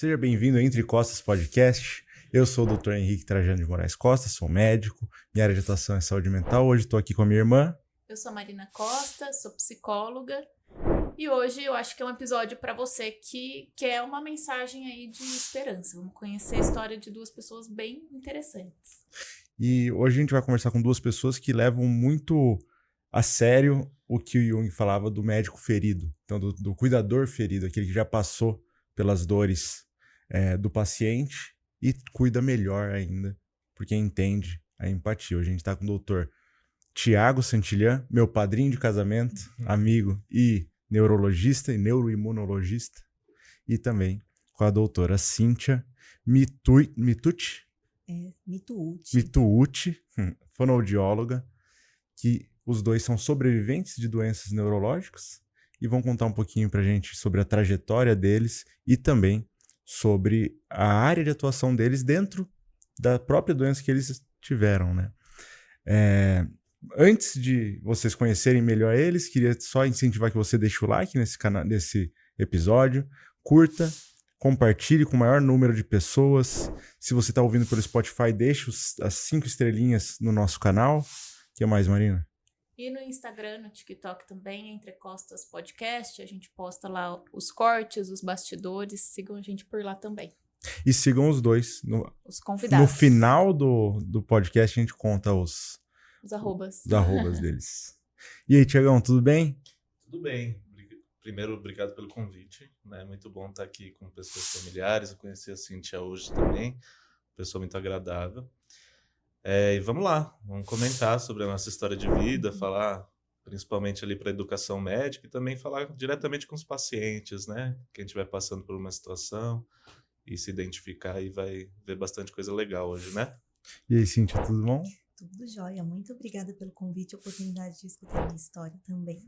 Seja bem-vindo ao Entre Costas Podcast. Eu sou o Dr. Henrique Trajano de Moraes Costa, sou médico, minha área de atuação é saúde mental. Hoje estou aqui com a minha irmã. Eu sou a Marina Costa, sou psicóloga e hoje eu acho que é um episódio para você que quer uma mensagem aí de esperança. Vamos conhecer a história de duas pessoas bem interessantes. E hoje a gente vai conversar com duas pessoas que levam muito a sério o que o Jung falava do médico ferido, então do cuidador ferido, aquele que já passou pelas dores do paciente e cuida melhor ainda, porque entende a empatia. Hoje a gente está com o doutor Tiago Santillan, meu padrinho de casamento, amigo e neurologista e neuroimunologista, e também com a doutora Cíntia Mitucci, fonoaudióloga, que os dois são sobreviventes de doenças neurológicas e vão contar um pouquinho pra gente sobre a trajetória deles e também sobre a área de atuação deles dentro da própria doença que eles tiveram, né? Antes de vocês conhecerem melhor eles, queria só incentivar que você deixe o like nesse episódio, curta, compartilhe com o maior número de pessoas. Se você está ouvindo pelo Spotify, deixe as 5 estrelinhas no nosso canal. O que mais, Marina? E no Instagram, no TikTok também, Entre Costas Podcast, a gente posta lá os cortes, os bastidores, sigam a gente por lá também. E sigam os dois. Os convidados. No final do podcast a gente conta os arrobas deles. E aí, Tiagão, tudo bem? Tudo bem. Primeiro, obrigado pelo convite. É muito bom estar aqui com pessoas familiares. Eu conheci a Cíntia hoje também, pessoa muito agradável. E vamos lá, vamos comentar sobre a nossa história de vida, falar principalmente ali para a educação médica e também falar diretamente com os pacientes, né? Quem estiver passando por uma situação e se identificar e vai ver bastante coisa legal hoje, né? E aí, Cíntia, tudo bom? Tudo jóia. Muito obrigada pelo convite e oportunidade de escutar a minha história também.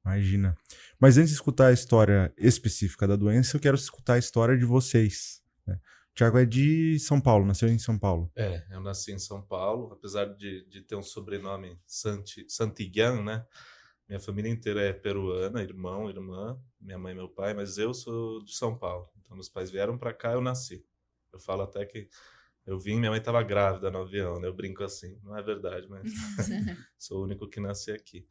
Imagina. Mas antes de escutar a história específica da doença, eu quero escutar a história de vocês, né? O Tiago é de São Paulo, nasceu em São Paulo. Eu nasci em São Paulo, apesar de ter um sobrenome Santillan, né? Minha família inteira é peruana, irmão, irmã, minha mãe e meu pai, mas eu sou de São Paulo. Então, meus pais vieram para cá, eu nasci. Eu falo até que eu vim, minha mãe estava grávida no avião, né? Eu brinco assim, não é verdade, mas sou o único que nasci aqui.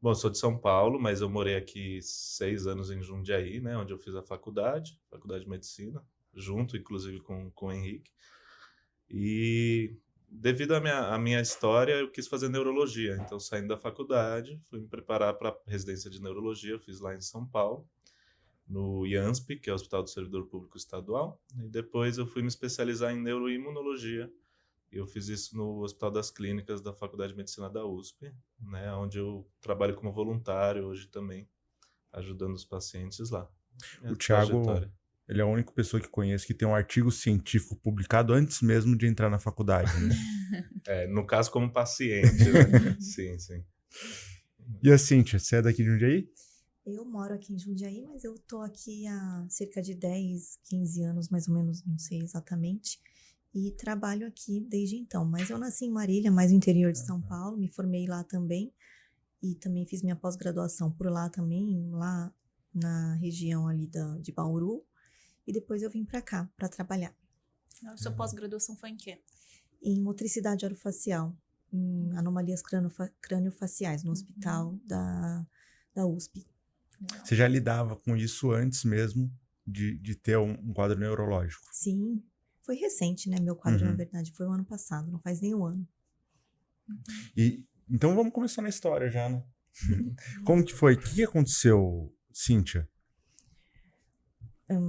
Bom, eu sou de São Paulo, mas eu morei aqui 6 anos em Jundiaí, né? Onde eu fiz a faculdade de medicina, junto, inclusive, com o Henrique. E devido à minha história, eu quis fazer neurologia. Então, saindo da faculdade, fui me preparar para a residência de neurologia. Eu fiz lá em São Paulo, no IANSP, que é o Hospital do Servidor Público Estadual. E depois eu fui me especializar em neuroimunologia. E eu fiz isso no Hospital das Clínicas da Faculdade de Medicina da USP, né, onde eu trabalho como voluntário hoje também, ajudando os pacientes lá. O Tiago, ele é a única pessoa que conheço que tem um artigo científico publicado antes mesmo de entrar na faculdade, né? No caso, como paciente, né? Sim, sim. E a Cíntia, você é daqui de Jundiaí? Eu moro aqui em Jundiaí, mas eu tô aqui há cerca de 10, 15 anos, mais ou menos, não sei exatamente, e trabalho aqui desde então. Mas eu nasci em Marília, mais no interior de São Paulo, me formei lá também, e também fiz minha pós-graduação por lá também, lá na região ali de Bauru, e depois eu vim para cá, para trabalhar. A sua pós-graduação foi em quê? Em motricidade orofacial, em anomalias craniofaciais, no hospital da USP. Você já lidava com isso antes mesmo de ter um quadro neurológico? Sim, foi recente, né? Meu quadro, na verdade, foi o ano passado, não faz nem um ano. Então vamos começar na história já, né? Como que foi? O que aconteceu, Cíntia?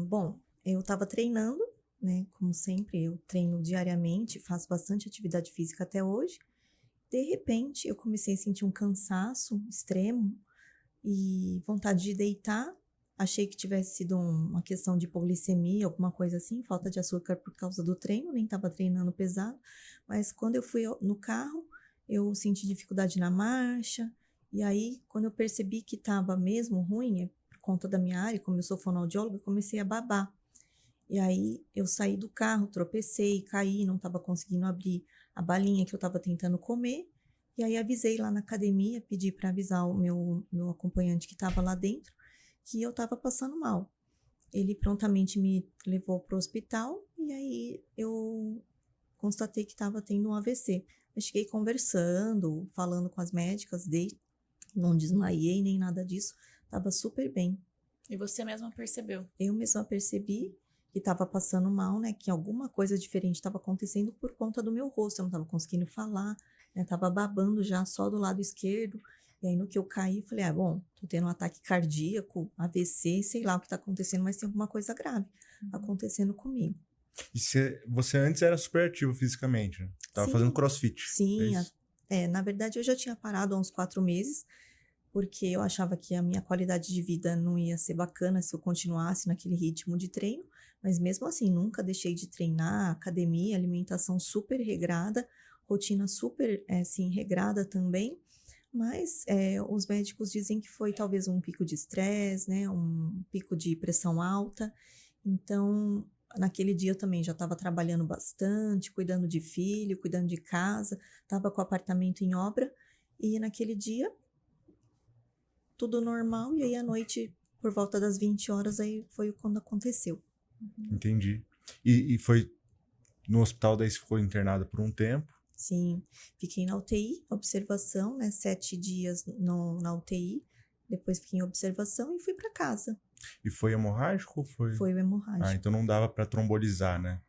Bom, eu estava treinando, né? Como sempre, eu treino diariamente, faço bastante atividade física até hoje. De repente, eu comecei a sentir um cansaço extremo e vontade de deitar. Achei que tivesse sido uma questão de hipoglicemia, alguma coisa assim, falta de açúcar por causa do treino, nem estava treinando pesado. Mas quando eu fui no carro, eu senti dificuldade na marcha. E aí, quando eu percebi que estava mesmo ruim, por conta da minha área, como eu sou fonoaudióloga, eu comecei a babar. E aí, eu saí do carro, tropecei, caí, não estava conseguindo abrir a balinha que eu estava tentando comer. E aí, avisei lá na academia, pedi para avisar o meu acompanhante que estava lá dentro, que eu estava passando mal. ele prontamente me levou para o hospital e aí eu constatei que estava tendo um AVC. Eu cheguei conversando, falando com as médicas, não desmaiei nem nada disso, estava super bem. E você mesma percebeu? Eu mesma percebi que estava passando mal, né? Que alguma coisa diferente estava acontecendo por conta do meu rosto. Eu não estava conseguindo falar, né? Tava babando já só do lado esquerdo. E aí no que eu caí, falei, bom, tô tendo um ataque cardíaco, AVC, sei lá o que tá acontecendo, mas tem alguma coisa grave acontecendo comigo. E você antes era super ativo fisicamente, né? Tava Sim. fazendo crossfit. Sim, é na verdade eu já tinha parado há uns 4 meses, porque eu achava que a minha qualidade de vida não ia ser bacana se eu continuasse naquele ritmo de treino, mas mesmo assim, nunca deixei de treinar, academia, alimentação super regrada, rotina super, assim, regrada também, mas os médicos dizem que foi talvez um pico de estresse, né, um pico de pressão alta, então naquele dia eu também já estava trabalhando bastante, cuidando de filho, cuidando de casa, estava com o apartamento em obra, e naquele dia tudo normal, e aí à noite, por volta das 20 horas, aí foi quando aconteceu. Entendi. E foi no hospital, daí você ficou internada por um tempo? Sim, fiquei na UTI, observação, né, 7 dias na UTI, depois fiquei em observação e fui para casa. E foi hemorrágico ou foi? Foi o hemorrágico. Então não dava para trombolizar, né?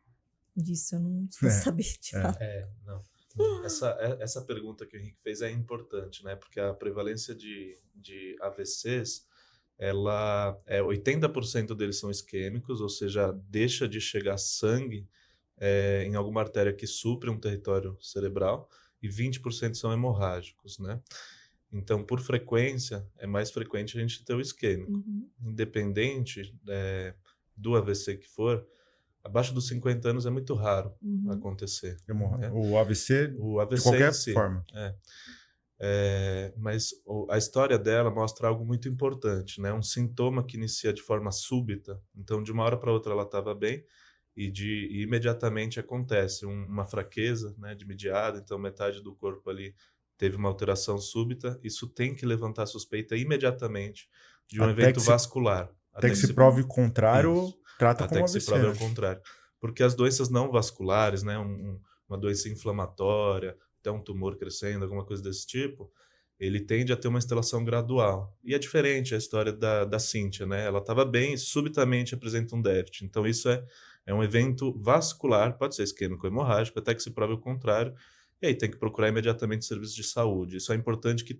Disso eu não vou saber de fato. Não. Essa pergunta que o Henrique fez é importante, né? Porque a prevalência de AVCs, 80% deles são isquêmicos, ou seja, deixa de chegar sangue em alguma artéria que supre um território cerebral, e 20% são hemorrágicos, né? Então, por frequência, é mais frequente a gente ter o isquêmico. Independente do AVC que for, abaixo dos 50 anos é muito raro acontecer. Né? O AVC de qualquer forma. Mas a história dela mostra algo muito importante, né? Um sintoma que inicia de forma súbita. Então, de uma hora para outra ela estava bem e imediatamente acontece uma fraqueza, né, de imediato. Então, metade do corpo ali teve uma alteração súbita. Isso tem que levantar a suspeita imediatamente de um evento vascular. Até que se prove o contrário, trata como AVC. Até que se prove o contrário. Porque as doenças não vasculares, né, uma doença inflamatória, até um tumor crescendo, alguma coisa desse tipo, ele tende a ter uma instalação gradual. E é diferente a história da Cíntia, né? Ela estava bem e subitamente apresenta um déficit. Então isso é um evento vascular, pode ser isquêmico ou hemorrágico, até que se prove o contrário. E aí tem que procurar imediatamente serviços de saúde. Isso é importante que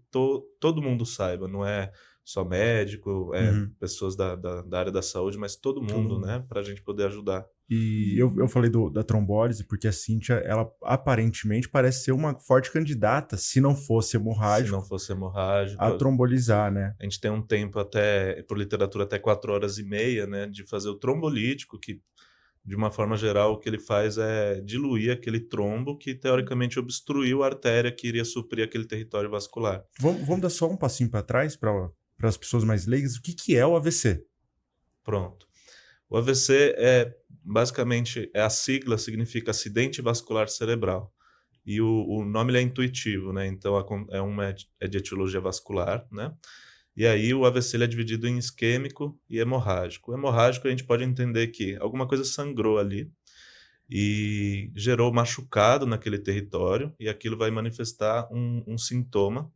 todo mundo saiba, não é só médico, pessoas da área da saúde, mas todo mundo, né? Para a gente poder ajudar. E eu falei da trombólise porque a Cíntia, ela aparentemente parece ser uma forte candidata, se não fosse hemorrágico, a trombolizar, né? A gente tem um tempo por literatura, até 4 horas e meia, né? De fazer o trombolítico, que de uma forma geral, o que ele faz é diluir aquele trombo que, teoricamente, obstruiu a artéria que iria suprir aquele território vascular. Vamos dar só um passinho para trás, para as pessoas mais leigas. O que é o AVC? Pronto. O AVC basicamente, a sigla significa acidente vascular cerebral. E o nome é intuitivo, né? Então, é de etiologia vascular, né? E aí o AVC ele é dividido em isquêmico e hemorrágico. O hemorrágico a gente pode entender que alguma coisa sangrou ali e gerou machucado naquele território, e aquilo vai manifestar um sintoma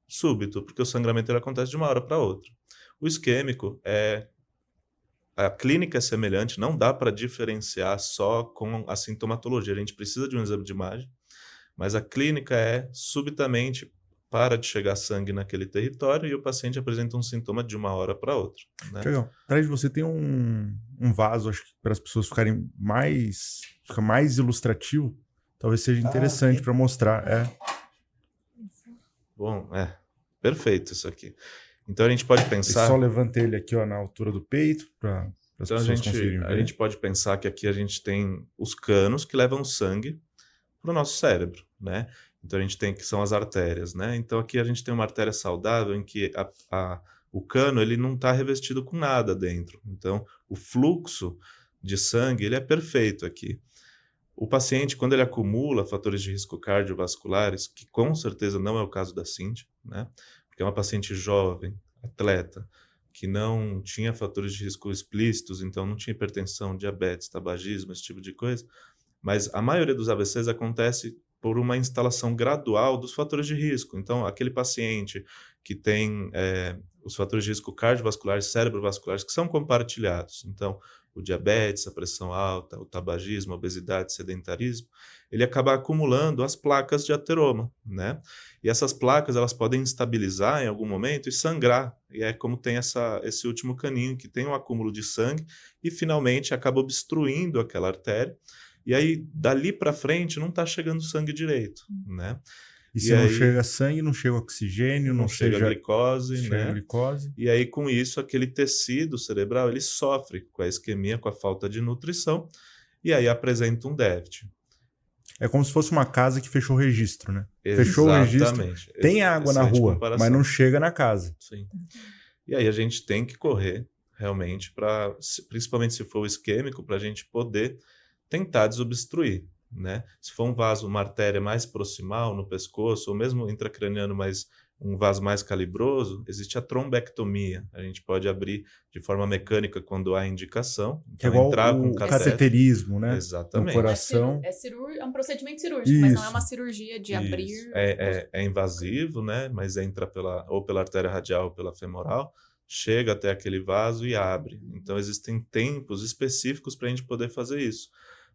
súbito, porque o sangramento ele acontece de uma hora para outra. O isquêmico a clínica é semelhante, não dá para diferenciar só com a sintomatologia. A gente precisa de um exame de imagem, mas a clínica subitamente para de chegar sangue naquele território e o paciente apresenta um sintoma de uma hora para outra. Né? Legal. Atrás de você tem um vaso, acho que para as pessoas ficarem fica mais ilustrativo, talvez seja interessante para mostrar. Bom, perfeito isso aqui. Então a gente pode pensar... Eu só levantei ele aqui na altura do peito para as pessoas conseguirem ver. A gente pode pensar que aqui a gente tem os canos que levam sangue para o nosso cérebro, né? Então a gente tem que são as artérias, né? Então aqui a gente tem uma artéria saudável em que o cano ele não está revestido com nada dentro. Então o fluxo de sangue ele é perfeito aqui. O paciente, quando ele acumula fatores de risco cardiovasculares, que com certeza não é o caso da Cíntia, né? Porque é uma paciente jovem, atleta, que não tinha fatores de risco explícitos, então não tinha hipertensão, diabetes, tabagismo, esse tipo de coisa, mas a maioria dos AVCs acontece por uma instalação gradual dos fatores de risco. Então, aquele paciente que tem os fatores de risco cardiovasculares, cerebrovasculares, que são compartilhados. Então, o diabetes, a pressão alta, o tabagismo, a obesidade, sedentarismo, ele acaba acumulando as placas de ateroma, né? E essas placas, elas podem estabilizar em algum momento e sangrar. E é como tem esse último caninho, que tem um acúmulo de sangue e, finalmente, acaba obstruindo aquela artéria. E aí, dali para frente, não está chegando sangue direito, né? E se não chega sangue, não chega oxigênio, não chega glicose, chega né? glicose. E aí, com isso, aquele tecido cerebral, ele sofre com a isquemia, com a falta de nutrição, e aí apresenta um déficit. É como se fosse uma casa que fechou o registro, né? Fechou o registro, tem água na rua, mas não chega na casa. Sim. E aí a gente tem que correr, realmente, principalmente se for o isquêmico, para a gente poder tentar desobstruir, né? Se for um vaso, uma artéria mais proximal no pescoço, ou mesmo intracraniano, mas um vaso mais calibroso, existe a trombectomia. A gente pode abrir de forma mecânica quando há indicação. Então, é igual entrar com cateterismo, né? Exatamente. No coração. É um procedimento cirúrgico, mas não é uma cirurgia de abrir. É invasivo, né? Mas entra ou pela artéria radial ou pela femoral, chega até aquele vaso e abre. Então, existem tempos específicos para a gente poder fazer isso.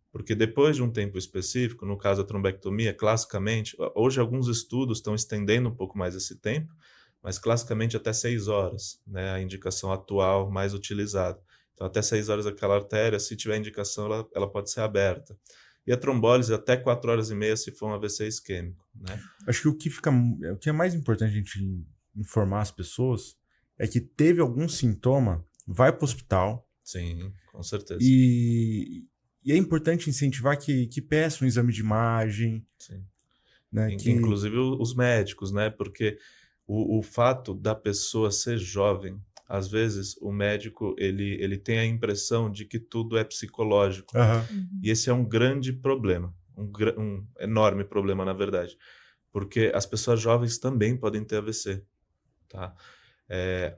Porque depois de um tempo específico, no caso da trombectomia, classicamente, hoje alguns estudos estão estendendo um pouco mais esse tempo, mas classicamente até 6 horas, né, a indicação atual mais utilizada. Então, até 6 horas aquela artéria, se tiver indicação, ela pode ser aberta. E a trombólise até 4 horas e meia se for um AVC isquêmico, né? Acho que o que é mais importante a gente informar as pessoas é que teve algum sintoma, vai para o hospital. Sim, com certeza. E é importante incentivar que peça um exame de imagem. Sim. Né, Inclusive os médicos, né? Porque o fato da pessoa ser jovem, às vezes o médico ele tem a impressão de que tudo é psicológico. E esse é um grande problema, um enorme problema, na verdade. Porque as pessoas jovens também podem ter AVC, tá?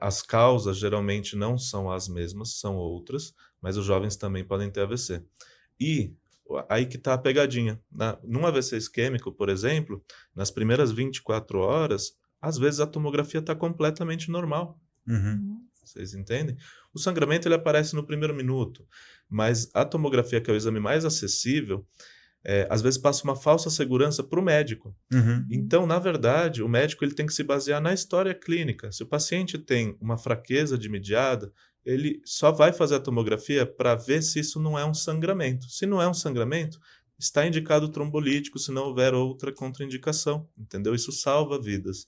As causas geralmente não são as mesmas, são outras, mas os jovens também podem ter AVC. E aí que está a pegadinha. Num AVC isquêmico, por exemplo, nas primeiras 24 horas, às vezes a tomografia está completamente normal. Vocês entendem? O sangramento ele aparece no primeiro minuto, mas a tomografia, que é o exame mais acessível, às vezes passa uma falsa segurança para o médico. Então, na verdade, o médico ele tem que se basear na história clínica. Se o paciente tem uma fraqueza de mediada, ele só vai fazer a tomografia para ver se isso não é um sangramento. Se não é um sangramento, está indicado trombolítico se não houver outra contraindicação, entendeu? Isso salva vidas.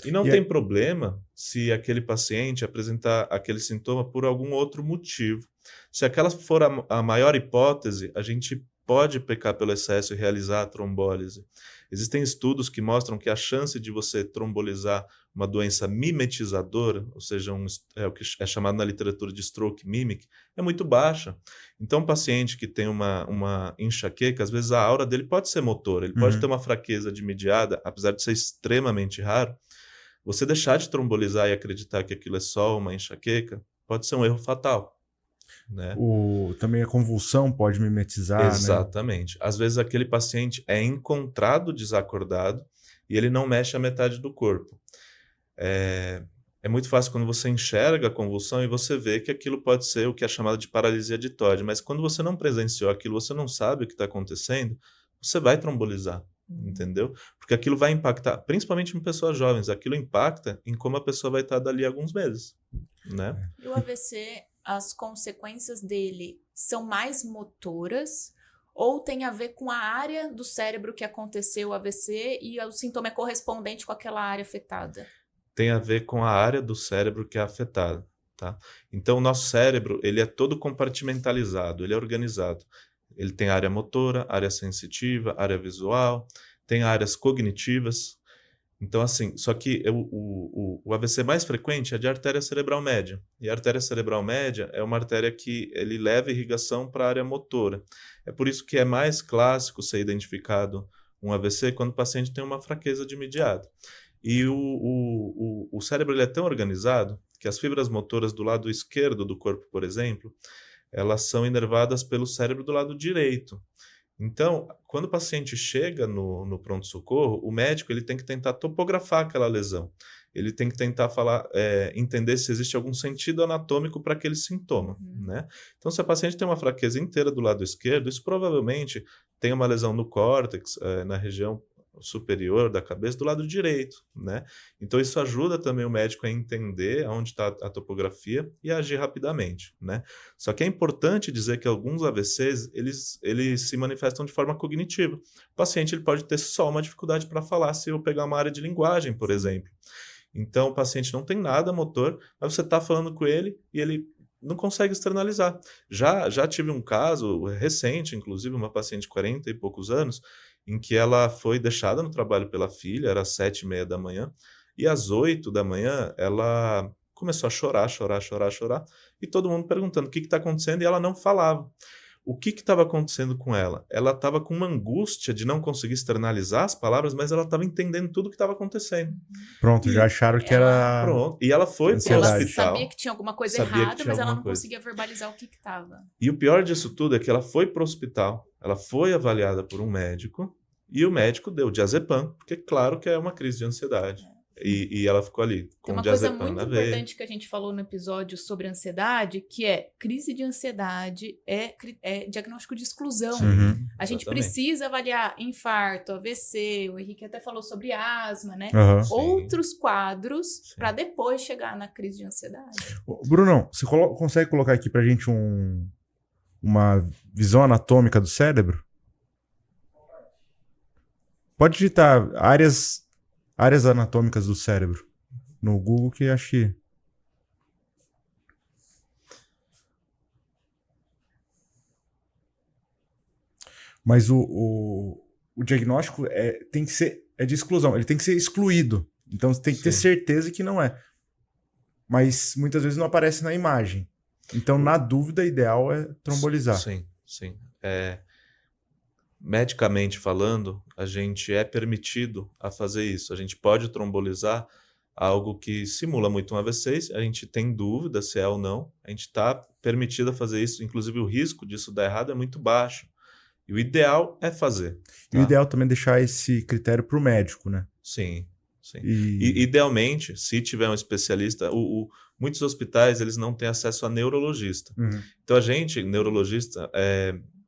E não tem problema se aquele paciente apresentar aquele sintoma por algum outro motivo. Se aquela for a maior hipótese, a gente pode pecar pelo excesso e realizar a trombólise. Existem estudos que mostram que a chance de você trombolizar uma doença mimetizadora, ou seja, o que é chamado na literatura de stroke mimic, é muito baixa. Então, um paciente que tem uma enxaqueca, às vezes a aura dele pode ser motora, ele pode ter uma fraqueza de mediada, apesar de ser extremamente raro. Você deixar de trombolizar e acreditar que aquilo é só uma enxaqueca, pode ser um erro fatal. Né? Também a convulsão pode mimetizar. Exatamente. Né? Às vezes aquele paciente é encontrado desacordado e ele não mexe a metade do corpo. É muito fácil quando você enxerga a convulsão e você vê que aquilo pode ser o que é chamado de paralisia ditóide, mas quando você não presenciou aquilo, você não sabe o que está acontecendo, você vai trombolizar, entendeu? Porque aquilo vai impactar, principalmente em pessoas jovens, aquilo impacta em como a pessoa vai estar dali a alguns meses, né? E o AVC, as consequências dele são mais motoras ou tem a ver com a área do cérebro que aconteceu o AVC e o sintoma é correspondente com aquela área afetada? Tem a ver com a área do cérebro que é afetada, tá? Então, o nosso cérebro, ele é todo compartimentalizado, ele é organizado. Ele tem área motora, área sensitiva, área visual, tem áreas cognitivas. Então, assim, só que o AVC mais frequente é de artéria cerebral média. E a artéria cerebral média é uma artéria que ele leva irrigação para a área motora. É por isso que é mais clássico ser identificado um AVC quando o paciente tem uma fraqueza de mediado. E o cérebro ele é tão organizado que as fibras motoras do lado esquerdo do corpo, por exemplo, elas são inervadas pelo cérebro do lado direito. Então, quando o paciente chega no pronto-socorro, o médico ele tem que tentar topografar aquela lesão. Ele tem que tentar entender se existe algum sentido anatômico para aquele sintoma, né? Então, se a paciente tem uma fraqueza inteira do lado esquerdo, isso provavelmente tem uma lesão no córtex, na região superior da cabeça, do lado direito, né? Então, isso ajuda também o médico a entender onde está a topografia e a agir rapidamente, né? Só que é importante dizer que alguns AVCs, eles se manifestam de forma cognitiva. O paciente ele pode ter só uma dificuldade para falar se eu pegar uma área de linguagem, por exemplo. Então, o paciente não tem nada motor, mas você está falando com ele e ele não consegue externalizar. Já tive um caso recente, inclusive, uma paciente de 40 e poucos anos, em que ela foi deixada no trabalho pela filha, era às 7h30 da manhã, e às 8 da manhã ela começou a chorar, e todo mundo perguntando o que está acontecendo, e ela não falava. O que estava acontecendo com ela? Ela estava com uma angústia de não conseguir externalizar as palavras, mas ela estava entendendo tudo o que estava acontecendo. Pronto, já acharam que era... Pronto. E ela foi para o Ela hospital. sabia que tinha alguma coisa errada, mas ela não conseguia verbalizar o que estava. E o pior disso tudo é que ela foi para o hospital, ela foi avaliada por um médico, e o médico deu diazepam, porque claro que é uma crise de ansiedade. E ela ficou ali com tem uma coisa diazepam muito na veia. importante que a gente falou no episódio sobre ansiedade, que é crise de ansiedade é diagnóstico de exclusão. Uhum. A gente precisa avaliar infarto, AVC, o Henrique até falou sobre asma, né? Uhum. Outros quadros para depois chegar na crise de ansiedade. Brunão, você consegue colocar aqui pra gente uma visão anatômica do cérebro? Pode digitar áreas anatômicas do cérebro no Google, que acho que... Mas o diagnóstico tem que ser de exclusão, ele tem que ser excluído. Então você tem que ter certeza que não é. Mas muitas vezes não aparece na imagem. Então, na dúvida, ideal é trombolizar. Sim. Medicamente falando, a gente é permitido a fazer isso. A gente pode trombolizar algo que simula muito um AVC, a gente tem dúvida se é ou não, a gente está permitido a fazer isso, inclusive o risco disso dar errado é muito baixo. E o ideal é fazer. E o ideal também é deixar esse critério para o médico, né? Sim. E idealmente, se tiver um especialista, muitos hospitais eles não têm acesso a neurologista. Uhum. Então a gente, neurologista,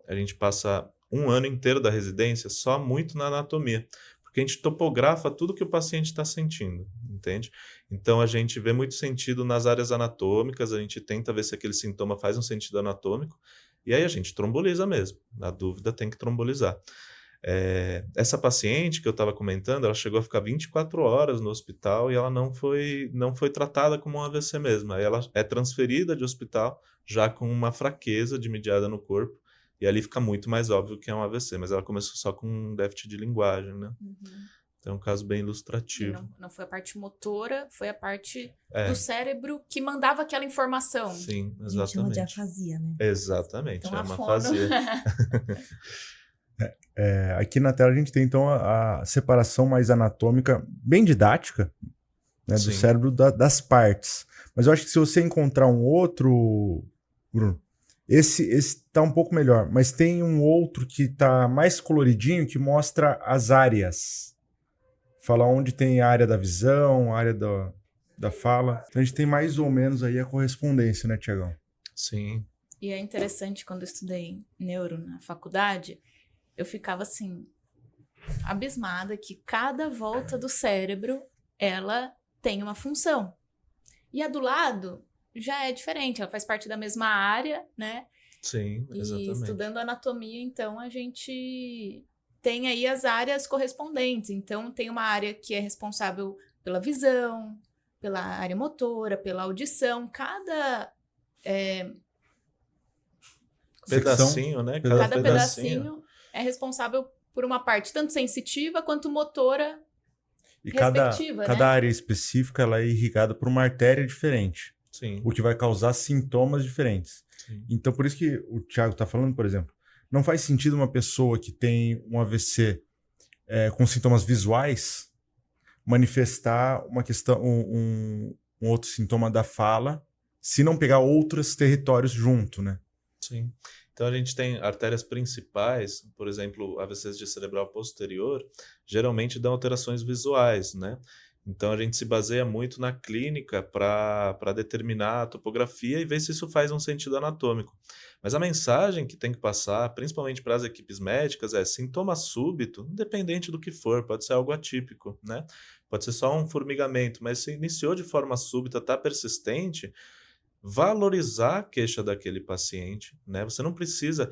a gente passa um ano inteiro da residência só muito na anatomia, porque a gente topografa tudo que o paciente está sentindo, entende? Então a gente vê muito sentido nas áreas anatômicas, a gente tenta ver se aquele sintoma faz um sentido anatômico, e aí a gente tromboliza mesmo. Na dúvida tem que trombolizar. Essa paciente que eu estava comentando, ela chegou a ficar 24 horas no hospital e ela não foi tratada como um AVC mesmo. Aí ela é transferida de hospital já com uma fraqueza dimidiada no corpo, e ali fica muito mais óbvio que é um AVC, mas ela começou só com um déficit de linguagem, né? Uhum. Então é um caso bem ilustrativo. Não foi a parte motora, foi a parte do cérebro que mandava aquela informação. Sim, exatamente. A gente chama de afasia, né? Exatamente, então, é uma afasia. Aqui na tela a gente tem então a separação mais anatômica, bem didática, né, do cérebro das partes. Mas eu acho que se você encontrar um outro, Bruno, esse tá um pouco melhor, mas tem um outro que tá mais coloridinho, que mostra as áreas. Fala onde tem a área da visão, a área da fala. Então a gente tem mais ou menos aí a correspondência, né, Tiagão? Sim. E é interessante, quando eu estudei neuro na faculdade, eu ficava assim, abismada que cada volta do cérebro, ela tem uma função. E a do lado já é diferente, ela faz parte da mesma área, né? Sim, exatamente. E estudando anatomia, então, a gente tem aí as áreas correspondentes. Então, tem uma área que é responsável pela visão, pela área motora, pela audição. Cada pedacinho, né? Cada pedacinho é responsável por uma parte tanto sensitiva quanto motora respectiva, cada área específica ela é irrigada por uma artéria diferente. Sim. O que vai causar sintomas diferentes. Sim. Então, por isso que o Thiago está falando, por exemplo, não faz sentido uma pessoa que tem um AVC com sintomas visuais manifestar uma questão, um outro sintoma da fala, se não pegar outros territórios junto, né? Sim. Então a gente tem artérias principais, por exemplo, AVCs de cerebral posterior, geralmente dão alterações visuais, né? Então a gente se baseia muito na clínica para determinar a topografia e ver se isso faz um sentido anatômico. Mas a mensagem que tem que passar, principalmente para as equipes médicas, é sintoma súbito, independente do que for, pode ser algo atípico, né? Pode ser só um formigamento, mas se iniciou de forma súbita, está persistente, valorizar a queixa daquele paciente, né? Você não precisa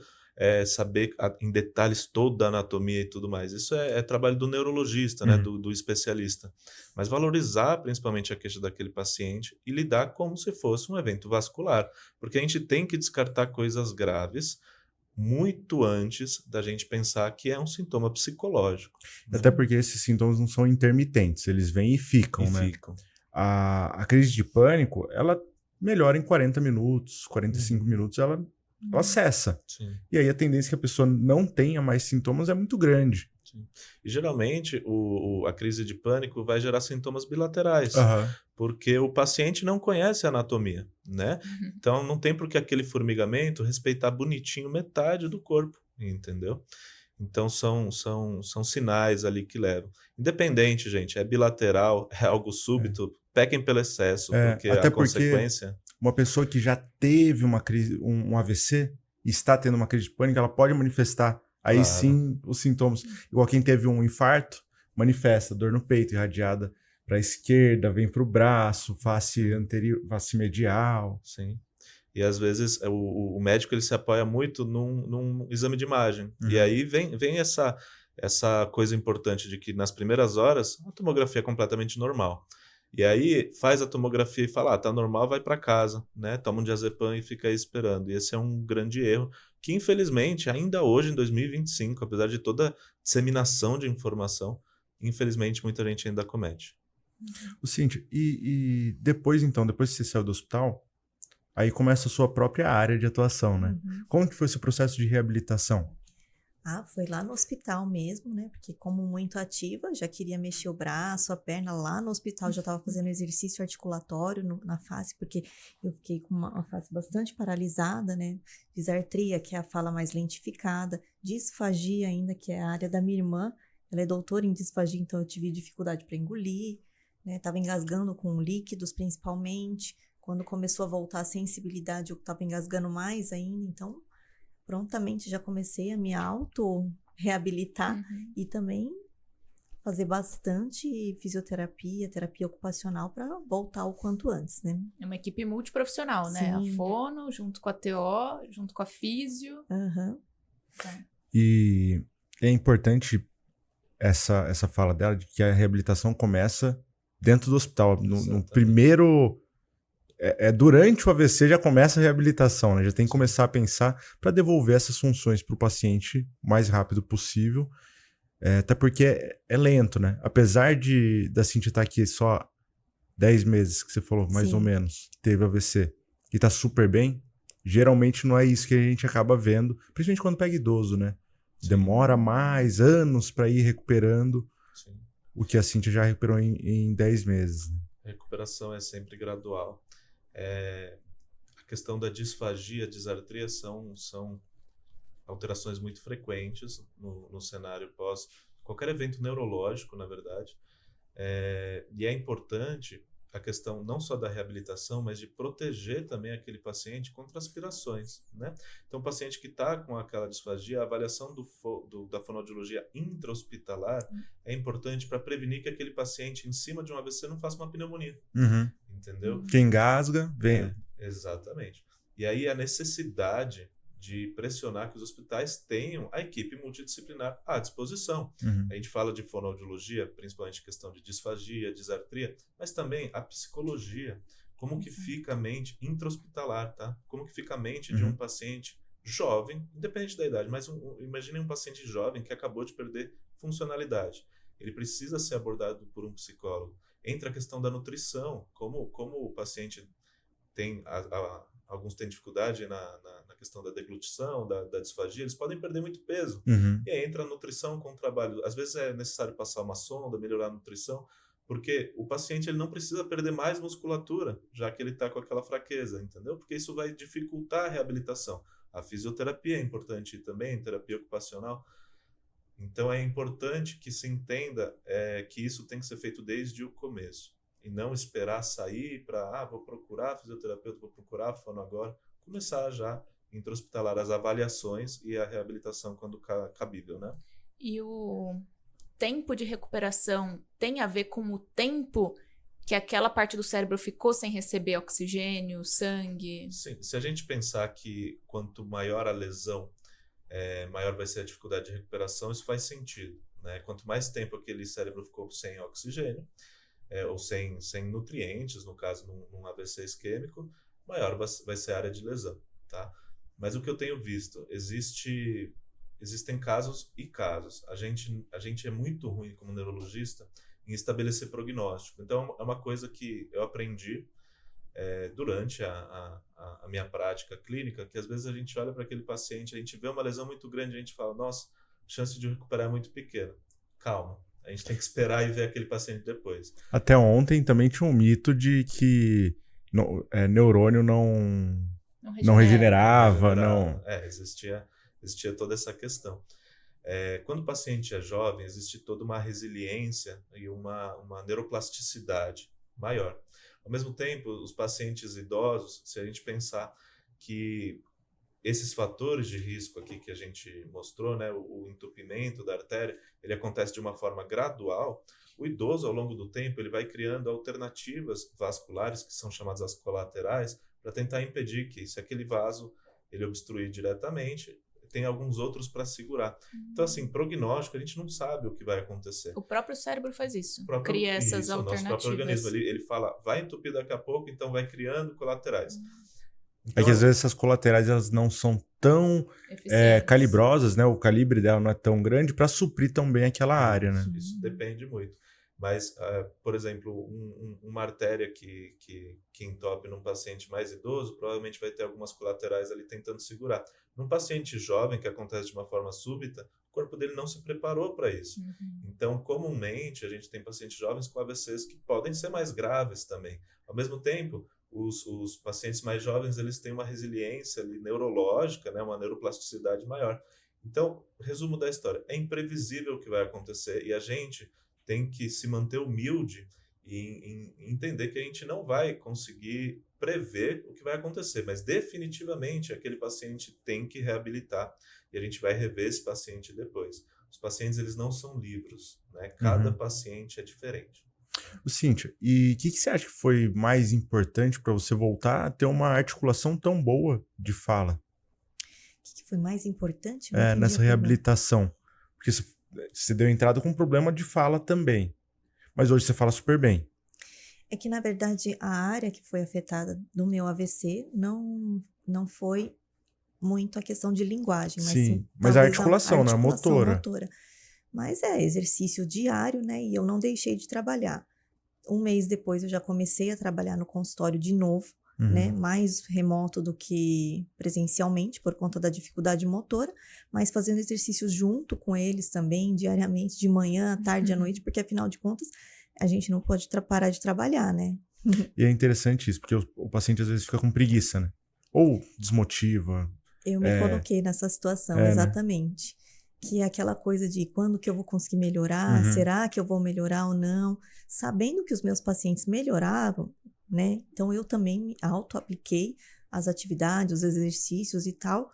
saber em detalhes toda a anatomia e tudo mais. Isso é trabalho do neurologista, né? Do especialista. Mas valorizar principalmente a queixa daquele paciente e lidar como se fosse um evento vascular. Porque a gente tem que descartar coisas graves muito antes da gente pensar que é um sintoma psicológico. Né? Até porque esses sintomas não são intermitentes, eles vêm e ficam, E né? ficam. A crise de pânico, ela melhora em 40 minutos, 45 minutos, ela cessa. Sim. E aí a tendência que a pessoa não tenha mais sintomas é muito grande. Sim. E geralmente a crise de pânico vai gerar sintomas bilaterais, porque o paciente não conhece a anatomia, né? Então não tem por que aquele formigamento respeitar bonitinho metade do corpo, entendeu? Então são sinais ali que levam. Independente, gente, é bilateral, é algo súbito, pequem pelo excesso, porque até a consequência... uma pessoa que já teve uma crise, um AVC, e está tendo uma crise de pânico, ela pode manifestar aí Claro. sim os sintomas. Igual quem teve um infarto, manifesta dor no peito, irradiada para a esquerda, vem para o braço, face anterior, face medial. Sim. E às vezes o médico ele se apoia muito num exame de imagem. E aí vem essa coisa importante de que nas primeiras horas a tomografia é completamente normal. E aí faz a tomografia e fala, tá normal, vai para casa, né? Toma um diazepam e fica aí esperando. E esse é um grande erro que infelizmente ainda hoje em 2025, apesar de toda a disseminação de informação, infelizmente muita gente ainda comete. O Cíntia, e depois então, depois que você saiu do hospital, aí começa a sua própria área de atuação, né? Como que foi esse processo de reabilitação? Foi lá no hospital mesmo, né? Porque como muito ativa, já queria mexer o braço, a perna. Lá no hospital já estava fazendo exercício articulatório na face, porque eu fiquei com uma face bastante paralisada, né? Disartria, que é a fala mais lentificada. Disfagia ainda, que é a área da minha irmã. Ela é doutora em disfagia, então eu tive dificuldade para engolir, né? Tava engasgando com líquidos, principalmente. Quando começou a voltar a sensibilidade, eu tava engasgando mais ainda, então... prontamente já comecei a me auto-reabilitar e também fazer bastante fisioterapia, terapia ocupacional para voltar o quanto antes, né? É uma equipe multiprofissional, né? A Sim. fono, junto com a TO, junto com a físio. Tá. E é importante essa fala dela de que a reabilitação começa dentro do hospital. No primeiro... durante o AVC já começa a reabilitação, né? Já tem que começar a pensar para devolver essas funções para o paciente o mais rápido possível. Até porque é lento, né? Apesar da Cíntia estar aqui só 10 meses, que você falou, mais Sim. ou menos, que teve AVC, e tá super bem, geralmente não é isso que a gente acaba vendo, principalmente quando pega idoso, né? Sim. Demora mais anos para ir recuperando. Sim. O que a Cíntia já recuperou em 10 meses. A recuperação é sempre gradual. A questão da disfagia, disartria são alterações muito frequentes no cenário pós qualquer evento neurológico, na verdade. E é importante a questão não só da reabilitação, mas de proteger também aquele paciente contra aspirações, né? Então, o paciente que está com aquela disfagia, a avaliação da fonoaudiologia intra-hospitalar é importante para prevenir que aquele paciente, em cima de um AVC, não faça uma pneumonia. Entendeu? Quem engasga, vem. Exatamente. E aí a necessidade de pressionar que os hospitais tenham a equipe multidisciplinar à disposição. A gente fala de fonoaudiologia, principalmente questão de disfagia, disartria, mas também a psicologia. Como que fica a mente intra-hospitalar, tá? Como que fica a mente de um paciente jovem, independente da idade, mas imagine um paciente jovem que acabou de perder funcionalidade. Ele precisa ser abordado por um psicólogo. Entra a questão da nutrição, como o paciente tem, alguns têm dificuldade na questão da deglutição, da disfagia, eles podem perder muito peso. E aí entra a nutrição com o trabalho. Às vezes é necessário passar uma sonda, melhorar a nutrição, Porque o paciente ele não precisa perder mais musculatura, já que ele está com aquela fraqueza, entendeu? Porque isso vai dificultar a reabilitação. A fisioterapia é importante também, terapia ocupacional. Então é importante que se entenda que isso tem que ser feito desde o começo. E não esperar sair para, vou procurar fisioterapeuta, vou procurar fono agora. Começar já intra-hospitalar as avaliações e a reabilitação quando cabível, né? E o tempo de recuperação tem a ver com o tempo que aquela parte do cérebro ficou sem receber oxigênio, sangue? Sim, se a gente pensar que quanto maior a lesão, maior vai ser a dificuldade de recuperação, isso faz sentido, né? Quanto mais tempo aquele cérebro ficou sem oxigênio, ou sem nutrientes, no caso num AVC isquêmico, maior vai ser a área de lesão, tá? Mas o que eu tenho visto, existem casos e casos. A gente é muito ruim como neurologista em estabelecer prognóstico. Então, é uma coisa que eu aprendi durante a minha prática clínica, que às vezes a gente olha para aquele paciente, a gente vê uma lesão muito grande, a gente fala, nossa, a chance de recuperar é muito pequena. Calma, a gente tem que esperar e ver aquele paciente depois. Até ontem também tinha um mito de que neurônio não regenerava, não... Existia toda essa questão. Quando o paciente é jovem, existe toda uma resiliência e uma neuroplasticidade maior. Ao mesmo tempo, os pacientes idosos, se a gente pensar que esses fatores de risco aqui que a gente mostrou, né, o entupimento da artéria, ele acontece de uma forma gradual. O idoso, ao longo do tempo, ele vai criando alternativas vasculares, que são chamadas as colaterais, para tentar impedir que, se aquele vaso ele obstruir diretamente, tem alguns outros para segurar. Então, assim, prognóstico, a gente não sabe o que vai acontecer. O próprio cérebro faz isso. Cria essas alternativas. O nosso próprio organismo, ele fala, vai entupir daqui a pouco, então vai criando colaterais. Então, que às vezes essas colaterais elas não são tão calibrosas, né? O calibre dela não é tão grande para suprir tão bem aquela área, né? Isso depende muito. Mas, por exemplo, uma artéria que entope num paciente mais idoso, provavelmente vai ter algumas colaterais ali tentando segurar. Num paciente jovem, que acontece de uma forma súbita, o corpo dele não se preparou para isso. Então, comumente, a gente tem pacientes jovens com AVCs que podem ser mais graves também. Ao mesmo tempo, os pacientes mais jovens, eles têm uma resiliência ali, neurológica, né, uma neuroplasticidade maior. Então, resumo da história, é imprevisível o que vai acontecer e a gente tem que se manter humilde e entender que a gente não vai conseguir prever o que vai acontecer, mas definitivamente aquele paciente tem que reabilitar e a gente vai rever esse paciente depois. Os pacientes, eles não são livros, né? Cada paciente é diferente. Cíntia, e o que você acha que foi mais importante para você voltar a ter uma articulação tão boa de fala? O que foi mais importante? Nessa reabilitação. Porque você deu entrada com um problema de fala também, mas hoje você fala super bem. É que, na verdade, a área que foi afetada do meu AVC não foi muito a questão de linguagem, mas sim mas a articulação, né? A motora. Mas exercício diário, né? E eu não deixei de trabalhar. Um mês depois eu já comecei a trabalhar no consultório de novo, né? Mais remoto do que presencialmente, por conta da dificuldade motora, mas fazendo exercícios junto com eles também, diariamente, de manhã, à tarde, à noite, porque afinal de contas, a gente não pode parar de trabalhar, né? E é interessante isso, porque o paciente às vezes fica com preguiça, né? Ou desmotiva. Eu me coloquei nessa situação, exatamente. Né? Que é aquela coisa de quando que eu vou conseguir melhorar, será que eu vou melhorar ou não? Sabendo que os meus pacientes melhoravam, né? Então eu também me auto-apliquei as atividades, os exercícios e tal,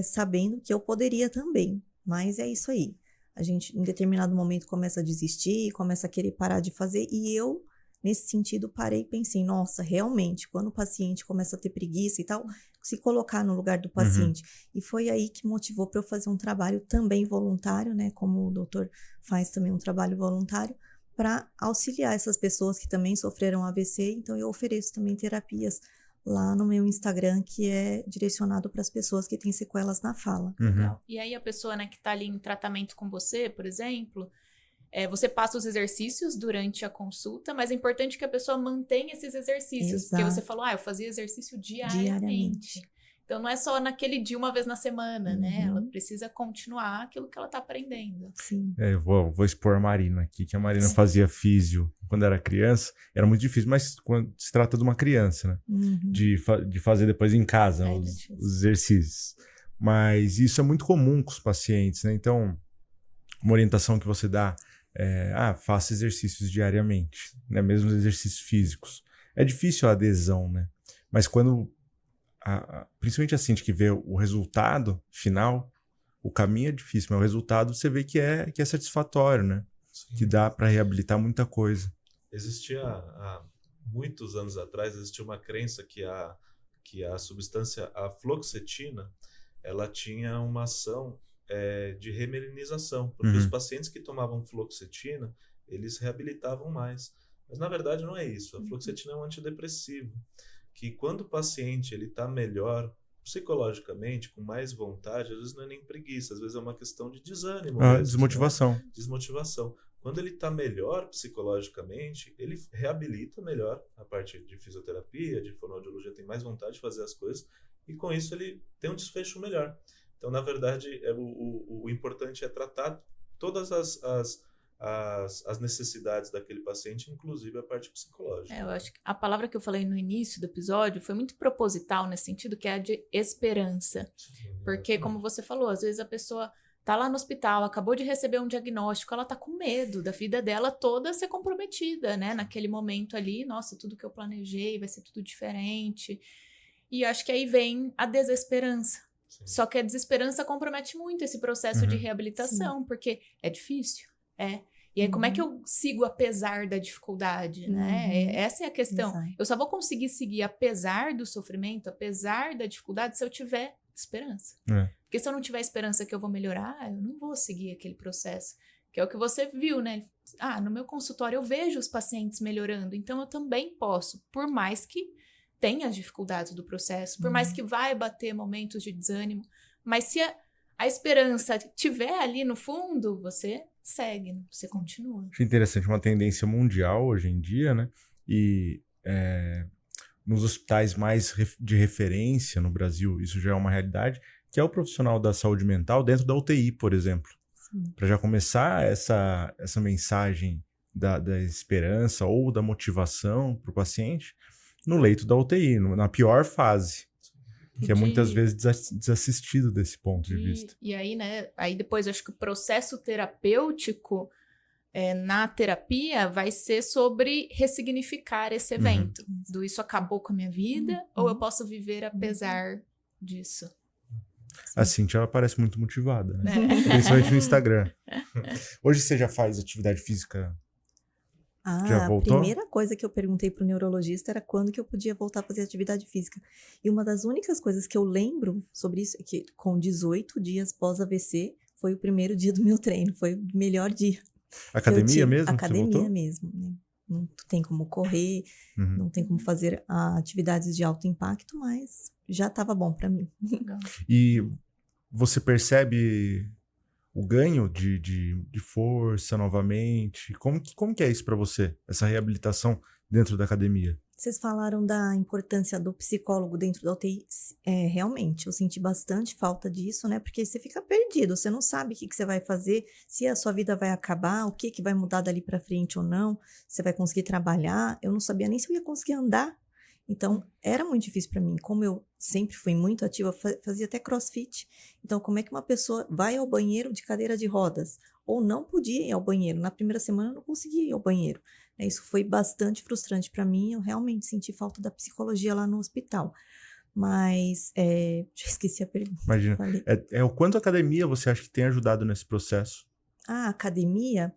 sabendo que eu poderia também. Mas é isso aí. A gente, em determinado momento, começa a desistir, começa a querer parar de fazer. E eu, nesse sentido, parei e pensei, nossa, realmente, quando o paciente começa a ter preguiça e tal, se colocar no lugar do paciente. E foi aí que motivou para eu fazer um trabalho também voluntário, né? Como o doutor faz também um trabalho voluntário, para auxiliar essas pessoas que também sofreram AVC. Então, eu ofereço também terapias lá no meu Instagram, que é direcionado para as pessoas que têm sequelas na fala. Legal. E aí a pessoa, né, que está ali em tratamento com você, por exemplo, você passa os exercícios durante a consulta, mas é importante que a pessoa mantenha esses exercícios. Exato. Porque você falou, eu fazia exercício diariamente. Então não é só naquele dia, uma vez na semana, né? Ela Uhum. precisa continuar aquilo que ela tá aprendendo. Sim. Eu vou expor a Marina aqui, que a Marina fazia físio quando era criança. Era muito difícil, mas quando se trata de uma criança, né? Uhum. De fazer depois em casa É os difícil. exercícios. Mas isso é muito comum com os pacientes, né? Então, uma orientação que você dá faça exercícios diariamente, né? Mesmo os exercícios físicos. É difícil a adesão, né? Mas quando, principalmente assim, de que vê o resultado final, o caminho é difícil, mas o resultado você vê que é satisfatório, né? Sim. Que dá para reabilitar muita coisa. Existia, há muitos anos atrás, existia uma crença que a substância, a fluoxetina, ela tinha uma ação de remelinização, porque os pacientes que tomavam fluoxetina, eles reabilitavam mais. Mas, na verdade, não é isso. A fluoxetina é um antidepressivo, que quando o paciente está melhor psicologicamente, com mais vontade, às vezes não é nem preguiça, às vezes é uma questão de desânimo mesmo, Desmotivação. né? Desmotivação. Quando ele está melhor psicologicamente, ele reabilita melhor a parte de fisioterapia, de fonoaudiologia, tem mais vontade de fazer as coisas, e com isso ele tem um desfecho melhor. Então, na verdade, o importante é tratar todas as necessidades daquele paciente, inclusive a parte psicológica. Eu acho que a palavra que eu falei no início do episódio foi muito proposital nesse sentido, que é a de esperança. Porque, como você falou, às vezes a pessoa tá lá no hospital, acabou de receber um diagnóstico, ela tá com medo da vida dela toda ser comprometida, né? Naquele momento ali, nossa, tudo que eu planejei vai ser tudo diferente. E acho que aí vem a desesperança. Sim. Só que a desesperança compromete muito esse processo de reabilitação, Sim. porque é difícil, E aí, como é que eu sigo apesar da dificuldade, né? Essa é a questão. Exato. Eu só vou conseguir seguir apesar do sofrimento, apesar da dificuldade, se eu tiver esperança. Porque se eu não tiver esperança que eu vou melhorar, eu não vou seguir aquele processo. Que é o que você viu, né? No meu consultório eu vejo os pacientes melhorando, então eu também posso, por mais que tenha as dificuldades do processo, por mais que vai bater momentos de desânimo, mas se a esperança tiver ali no fundo, você segue, você continua. Acho interessante, uma tendência mundial hoje em dia, né? E nos hospitais mais de referência no Brasil, isso já é uma realidade, que é o profissional da saúde mental dentro da UTI, por exemplo. Para já começar essa mensagem da esperança ou da motivação para o paciente no leito da UTI, na pior fase, que é muitas vezes desassistido desse ponto de vista. E aí, né, aí depois eu acho que o processo terapêutico na terapia vai ser sobre ressignificar esse evento. Do isso acabou com a minha vida, ou eu posso viver apesar disso. A Cíntia, ela parece muito motivada, né? Principalmente no Instagram. Hoje você já faz atividade física? Já A voltou? primeira coisa que eu perguntei pro neurologista era quando que eu podia voltar a fazer atividade física. E uma das únicas coisas que eu lembro sobre isso é que com 18 dias pós-AVC foi o primeiro dia do meu treino, foi o melhor dia. Academia mesmo? Academia mesmo, né? Não tem como correr, não tem como fazer atividades de alto impacto, mas já estava bom para mim. Legal. E você percebe o ganho de força novamente? Como que é isso para você, essa reabilitação dentro da academia? Vocês falaram da importância do psicólogo dentro da UTI. Realmente, eu senti bastante falta disso, né? Porque você fica perdido, você não sabe o que você vai fazer, se a sua vida vai acabar, o que vai mudar dali para frente ou não, você vai conseguir trabalhar. Eu não sabia nem se eu ia conseguir andar. Então, era muito difícil para mim. Como eu sempre fui muito ativa, fazia até crossfit. Então, como é que uma pessoa vai ao banheiro de cadeira de rodas? Ou não podia ir ao banheiro? Na primeira semana, eu não conseguia ir ao banheiro. Isso foi bastante frustrante para mim. Eu realmente senti falta da psicologia lá no hospital. Mas, já esqueci a pergunta. Imagina. O quanto a academia você acha que tem ajudado nesse processo? A academia,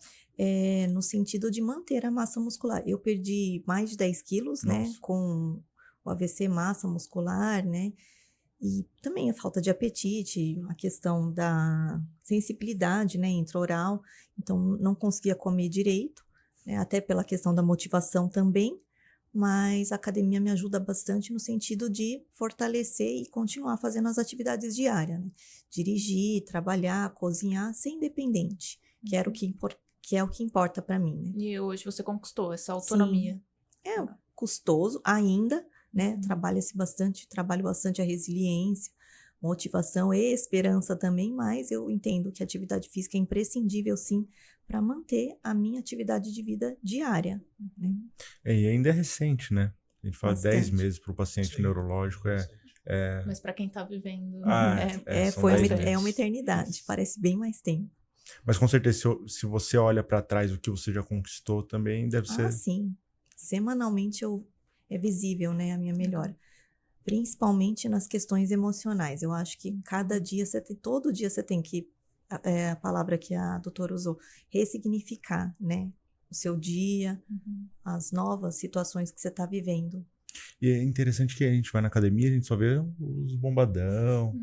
no sentido de manter a massa muscular. Eu perdi mais de 10 quilos, né? Com o AVC, massa muscular, né? E também a falta de apetite, a questão da sensibilidade, né? Intraoral. Então, não conseguia comer direito, né, até pela questão da motivação também. Mas a academia me ajuda bastante no sentido de fortalecer e continuar fazendo as atividades diárias, né? Dirigir, trabalhar, cozinhar, ser independente, que é o que importa para mim, né? E hoje você conquistou essa autonomia. Sim. É custoso ainda, né? Trabalho bastante a resiliência, motivação e esperança também, mas eu entendo que a atividade física é imprescindível, sim, para manter a minha atividade de vida diária, né? E ainda é recente, né? A gente fala 10 Bastante. meses para o paciente Sim, neurológico. Mas para quem tá vivendo. São Foi 10 uma, meses. é uma eternidade, parece bem mais tempo. Mas com certeza, se você olha para trás o que você já conquistou, também deve Ah, ser. sim. Semanalmente é visível, né, a minha melhora. Principalmente nas questões emocionais. Eu acho que todo dia você tem que, a palavra que a doutora usou, ressignificar, né, o seu dia, as novas situações que você está vivendo. E é interessante que a gente vai na academia, a gente só vê os bombadão.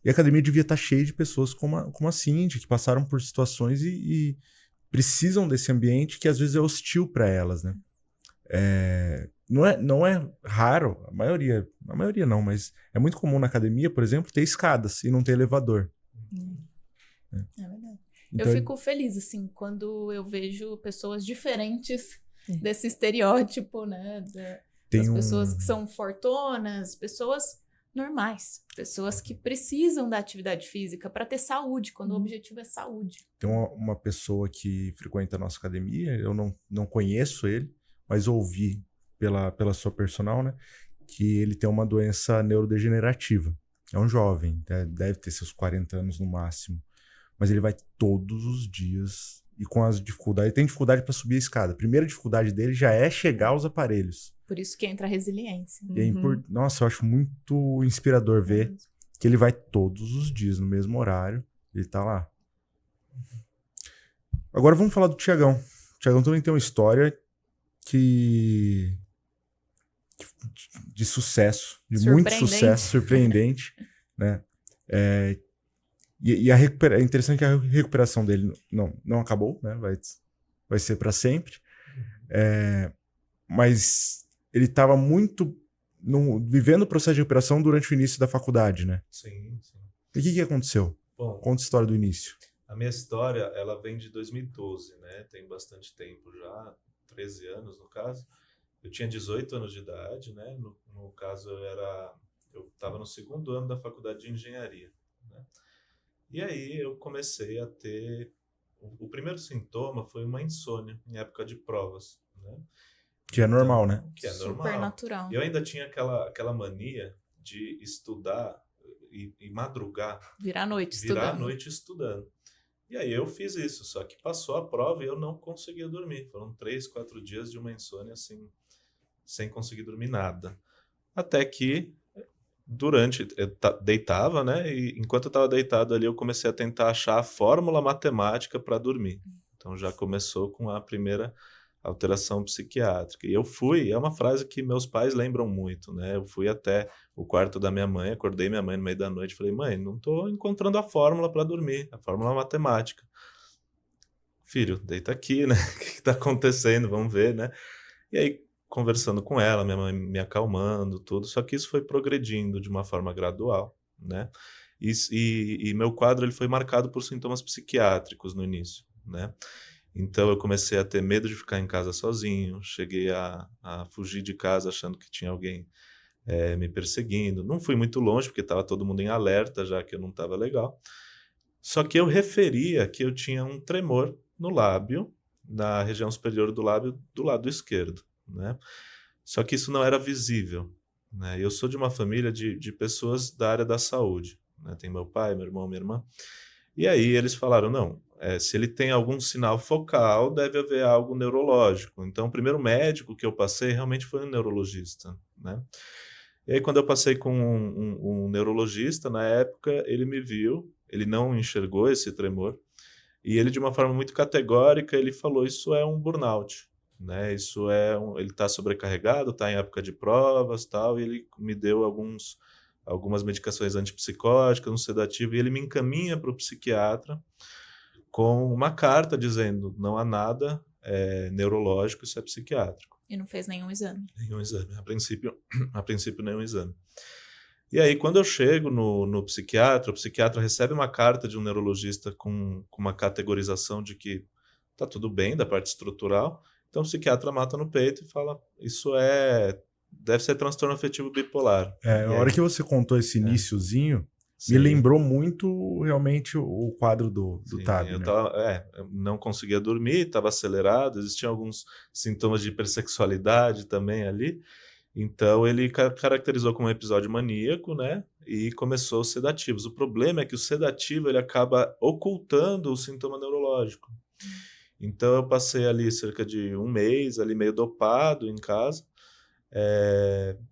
E a academia devia estar cheia de pessoas como a Cindy, que passaram por situações e precisam desse ambiente que às vezes é hostil para elas, né? Não é raro, a maioria não, mas é muito comum na academia, por exemplo, ter escadas e não ter elevador. É verdade. Então, Eu fico feliz, assim, quando eu vejo pessoas diferentes É. desse estereótipo, né? Das pessoas que são fortonas, pessoas normais, pessoas que precisam da atividade física para ter saúde, quando o objetivo é saúde. tem uma pessoa que frequenta a nossa academia, eu não conheço ele, mas ouvi pela sua personal, né, que ele tem uma doença neurodegenerativa. É um jovem, deve ter seus 40 anos no máximo, mas ele vai todos os dias e com as dificuldades, ele tem dificuldade para subir a escada. A primeira dificuldade dele já é chegar aos aparelhos. Por isso que entra a resiliência. E nossa, eu acho muito inspirador ver que ele vai todos os dias no mesmo horário, ele tá lá. Agora vamos falar do Thiagão. O Thiagão também tem uma história de sucesso, de muito sucesso, surpreendente, né? E é interessante que a recuperação dele não acabou, né? Vai ser para sempre. Mas ele estava muito vivendo o processo de recuperação durante o início da faculdade, né? Sim. E o que aconteceu? Bom, Conta a história do início. a minha história, ela vem de 2012, né? Tem bastante tempo já, 13 anos no caso. Eu tinha 18 anos de idade, né? No caso, eu estava no segundo ano da faculdade de engenharia, né? E aí eu comecei a ter... O primeiro sintoma foi uma insônia em época de provas, né? Que é normal, né? Que é normal. Super natural. Eu ainda tinha aquela mania de estudar e madrugar. Virar a noite estudando. E aí eu fiz isso, só que passou a prova e eu não conseguia dormir. Foram 3, 4 dias de uma insônia assim, sem conseguir dormir nada. Até que eu deitava, né? E enquanto eu estava deitado ali, eu comecei a tentar achar a fórmula matemática para dormir. Então já começou com a primeira alteração psiquiátrica. E é uma frase que meus pais lembram muito, né? Eu fui até o quarto da minha mãe, acordei minha mãe no meio da noite e falei: mãe, não estou encontrando a fórmula para dormir, a fórmula matemática. Filho, deita aqui, né? O que está acontecendo? Vamos ver, né? E aí, conversando com ela, minha mãe me acalmando, tudo, só que isso foi progredindo de uma forma gradual, né? E meu quadro ele foi marcado por sintomas psiquiátricos no início, né? Então eu comecei a ter medo de ficar em casa sozinho, cheguei a fugir de casa achando que tinha alguém me perseguindo. Não fui muito longe, porque estava todo mundo em alerta, já que eu não estava legal. Só que eu referia que eu tinha um tremor no lábio, na região superior do lábio, do lado esquerdo, né? Só que isso não era visível, né? Eu sou de uma família de pessoas da área da saúde, né? Tem meu pai, meu irmão, minha irmã. E aí eles falaram, não, se ele tem algum sinal focal, deve haver algo neurológico. Então, o primeiro médico que eu passei realmente foi um neurologista, né? E aí, quando eu passei com um neurologista, na época, ele me viu, ele não enxergou esse tremor, e ele, de uma forma muito categórica, ele falou, isso é um burnout, né? Ele está sobrecarregado, está em época de provas, tal, e ele me deu algumas medicações antipsicóticas, um sedativo, e ele me encaminha para o psiquiatra com uma carta dizendo, não há nada neurológico, isso é psiquiátrico. E não fez nenhum exame. Nenhum exame. A princípio nenhum exame. E aí, quando eu chego no psiquiatra, o psiquiatra recebe uma carta de um neurologista com uma categorização de que tá tudo bem da parte estrutural. Então, o psiquiatra mata no peito e fala, isso é deve ser transtorno afetivo bipolar. A hora que você contou esse iniciozinho, me lembrou muito realmente o quadro do Tab. Eu né? eu não conseguia dormir, estava acelerado, existiam alguns sintomas de hipersexualidade também ali. Então ele caracterizou como um episódio maníaco, né? E começou os sedativos. O problema é que o sedativo ele acaba ocultando o sintoma neurológico. Então eu passei ali cerca de 1 mês, ali meio dopado em casa,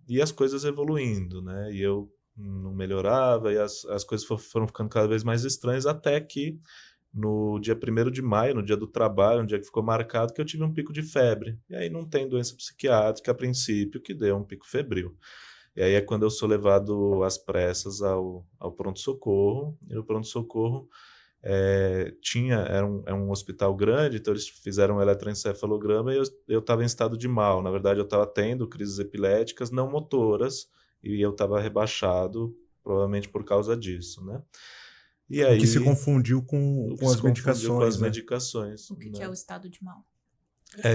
e as coisas evoluindo, né? E eu não melhorava, e as coisas foram ficando cada vez mais estranhas, até que no dia 1º de maio, no dia do trabalho, um dia que ficou marcado, que eu tive um pico de febre. E aí não tem doença psiquiátrica a princípio que deu um pico febril. E aí é quando eu sou levado às pressas ao pronto-socorro, e o pronto-socorro era um hospital grande, então eles fizeram um eletroencefalograma e eu estava em estado de mal. Na verdade, eu estava tendo crises epiléticas não motoras e eu estava rebaixado, provavelmente por causa disso, né? E aí, o que se confundiu com as medicações. medicações. O que é o estado de mal?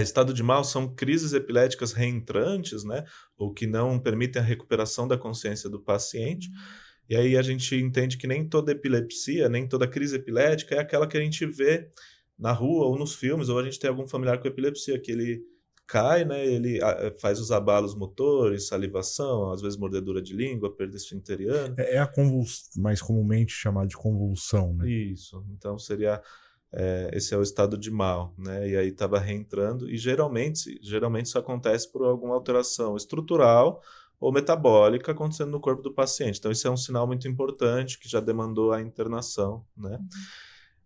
Estado de mal são crises epiléticas reentrantes, né? Ou que não permitem a recuperação da consciência do paciente. E aí a gente entende que nem toda epilepsia, nem toda crise epilética é aquela que a gente vê na rua ou nos filmes, ou a gente tem algum familiar com epilepsia, que ele cai, né? Ele faz os abalos motores, salivação, às vezes mordedura de língua, perda esfinteriana. É a convulsão, mais comumente chamada de convulsão, né? Isso. Então seria esse é o estado de mal, né? E aí estava reentrando, e geralmente isso acontece por alguma alteração estrutural ou metabólica acontecendo no corpo do paciente. Então isso é um sinal muito importante que já demandou a internação, né?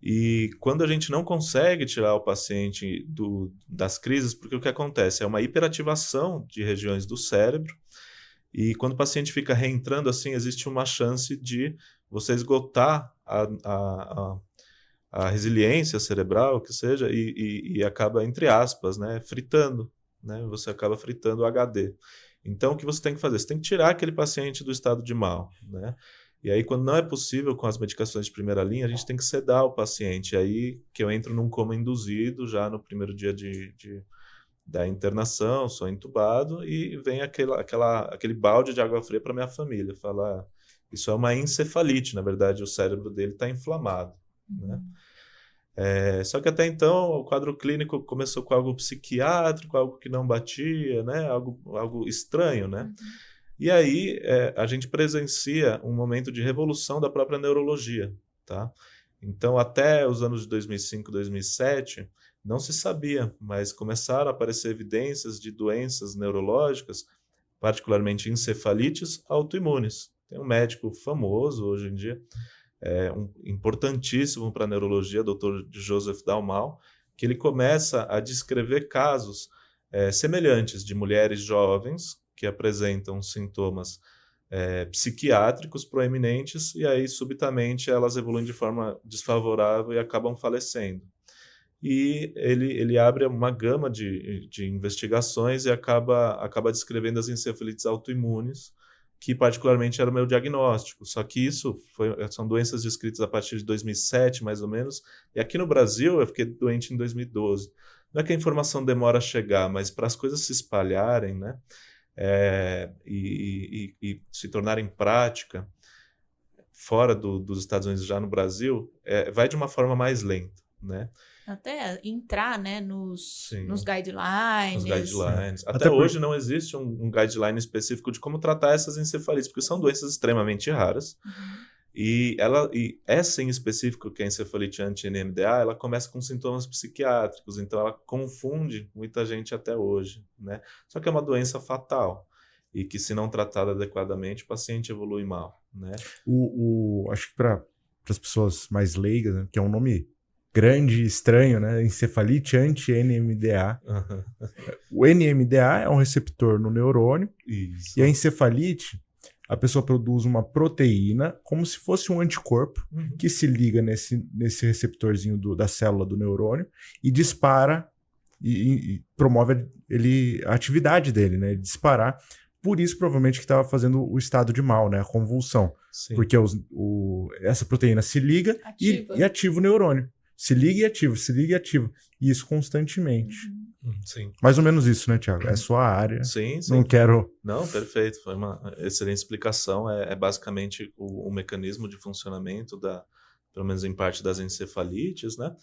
E quando a gente não consegue tirar o paciente das crises, porque o que acontece é uma hiperativação de regiões do cérebro, e quando o paciente fica reentrando assim, existe uma chance de você esgotar a resiliência cerebral, que seja, e acaba, entre aspas, né, fritando, né? Você acaba fritando o HD. Então, o que você tem que fazer? Você tem que tirar aquele paciente do estado de mal, né? E aí, quando não é possível com as medicações de primeira linha, a gente tem que sedar o paciente. Aí que eu entro num coma induzido já no primeiro dia da internação, sou entubado e vem aquele balde de água fria para minha família. Falar, isso é uma encefalite, na verdade, o cérebro dele está inflamado, né? Só que até então o quadro clínico começou com algo psiquiátrico, algo que não batia, né? Algo estranho, né? E aí a gente presencia um momento de revolução da própria neurologia, tá? Então até os anos de 2005, 2007 não se sabia, mas começaram a aparecer evidências de doenças neurológicas, particularmente encefalites autoimunes. Tem um médico famoso hoje em dia, importantíssimo para a neurologia, Dr. Joseph Dalmau, que ele começa a descrever casos semelhantes de mulheres jovens que apresentam sintomas psiquiátricos proeminentes e aí subitamente elas evoluem de forma desfavorável e acabam falecendo. E ele abre uma gama de investigações e acaba descrevendo as encefalites autoimunes, que particularmente era o meu diagnóstico. Só que isso são doenças descritas a partir de 2007, mais ou menos, e aqui no Brasil eu fiquei doente em 2012. Não é que a informação demora a chegar, mas para as coisas se espalharem, né, e se tornarem prática fora dos Estados Unidos, já no Brasil, vai de uma forma mais lenta, né? Até entrar, né, nos Os guidelines. guidelines. Até hoje não existe um guideline específico de como tratar essas encefalites, porque são doenças extremamente raras. E essa em específico, que é a encefalite anti-NMDA, ela começa com sintomas psiquiátricos, então ela confunde muita gente até hoje, né? Só que é uma doença fatal e que, se não tratada adequadamente, o paciente evolui mal, né? Acho que para as pessoas mais leigas, né, que é um nome grande e estranho, né? Encefalite anti-NMDA. O NMDA é um receptor no neurônio. Isso. E a encefalite, a pessoa produz uma proteína como se fosse um anticorpo que se liga nesse receptorzinho da célula do neurônio e dispara e promove a atividade dele, né? Disparar. Por isso, provavelmente, que estava fazendo o estado de mal, né? A convulsão. Sim. Porque essa proteína se liga e ativa o neurônio. Se liga e ativa, se liga e ativa. E isso constantemente. Sim. Mais ou menos isso, né, Thiago? É sua área. Sim, sim. Não quero... Não, perfeito. Foi uma excelente explicação. É basicamente o mecanismo de funcionamento pelo menos em parte das encefalites, né?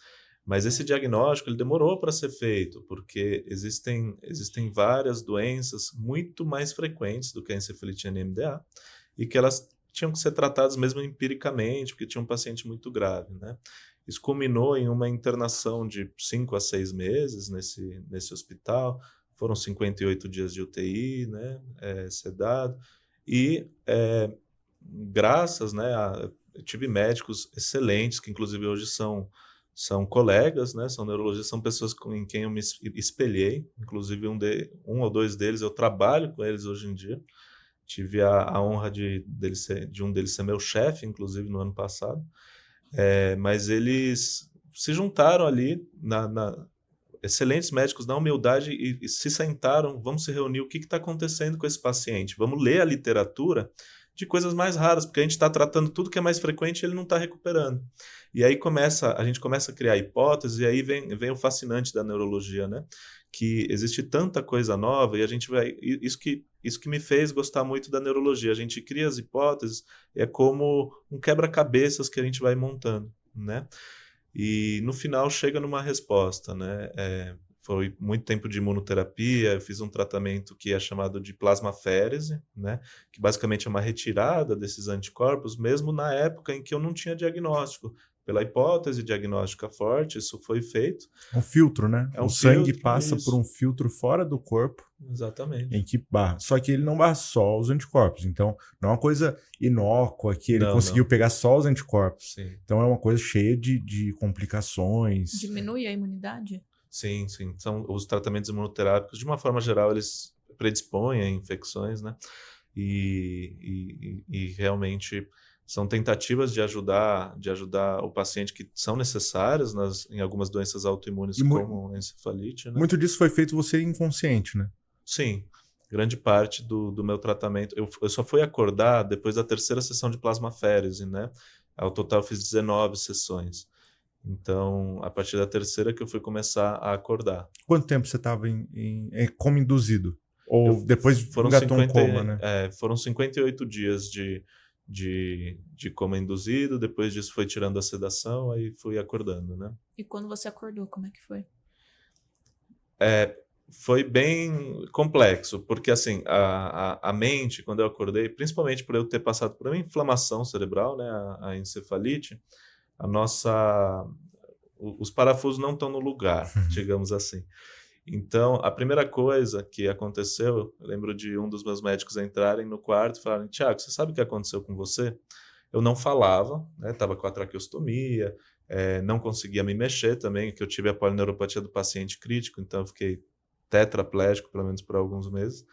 Mas esse diagnóstico ele demorou para ser feito, porque existem várias doenças muito mais frequentes do que a encefalite NMDA e que elas tinham que ser tratadas mesmo empiricamente, porque tinha um paciente muito grave, né? Isso culminou em uma internação de 5 a 6 meses nesse hospital, foram 58 dias de UTI, né, sedado, e graças, né, eu tive médicos excelentes, que inclusive hoje são colegas, né, são neurologistas, são pessoas em quem eu me espelhei, inclusive um ou dois deles eu trabalho com eles hoje em dia. Tive a honra de um deles ser meu chefe, inclusive no ano passado. Mas eles se juntaram ali, excelentes médicos, na humildade, e se sentaram, vamos se reunir, o que está acontecendo com esse paciente? Vamos ler a literatura de coisas mais raras, porque a gente está tratando tudo que é mais frequente e ele não está recuperando. E aí a gente começa a criar hipóteses, e aí vem o fascinante da neurologia, né? Que existe tanta coisa nova, e a gente vai... Isso que me fez gostar muito da neurologia. A gente cria as hipóteses, é como um quebra-cabeças que a gente vai montando, né? E no final chega numa resposta, né? Foi muito tempo de imunoterapia, eu fiz um tratamento que é chamado de plasmaférese, né? Que basicamente é uma retirada desses anticorpos, mesmo na época em que eu não tinha diagnóstico. Pela hipótese diagnóstica forte, isso foi feito. Um filtro, né? É um o sangue filtro, passa isso. por um filtro fora do corpo. Exatamente. Em que barra. Só que ele não barra só os anticorpos. Então, não é uma coisa inócua que ele conseguiu pegar só os anticorpos. Sim. Então, é uma coisa cheia de complicações. Diminui a imunidade? Sim, sim. São os tratamentos imunoterápicos, de uma forma geral, eles predispõem a infecções, né? E realmente são tentativas de ajudar o paciente que são necessárias em algumas doenças autoimunes, como a encefalite, né? Muito disso foi feito você inconsciente, né? Sim. Grande parte do meu tratamento... Eu só fui acordar depois da terceira sessão de plasmaférese, né? Ao total eu fiz 19 sessões. Então, a partir da terceira que eu fui começar a acordar. Quanto tempo você estava em coma induzido? Ou depois engatou um coma, né? Foram 58 dias de coma induzido, depois disso foi tirando a sedação, aí fui acordando, né? E quando você acordou, como é que foi? Foi bem complexo, porque assim, a mente, quando eu acordei, principalmente por eu ter passado por uma inflamação cerebral, né, a encefalite, os parafusos não estão no lugar, digamos assim. Então, a primeira coisa que aconteceu, eu lembro de um dos meus médicos entrarem no quarto e falarem: Thiago, você sabe o que aconteceu com você? Eu não falava, né? Estava com a traqueostomia, não conseguia me mexer também, que eu tive a polineuropatia do paciente crítico, então eu fiquei tetraplégico, pelo menos por alguns meses.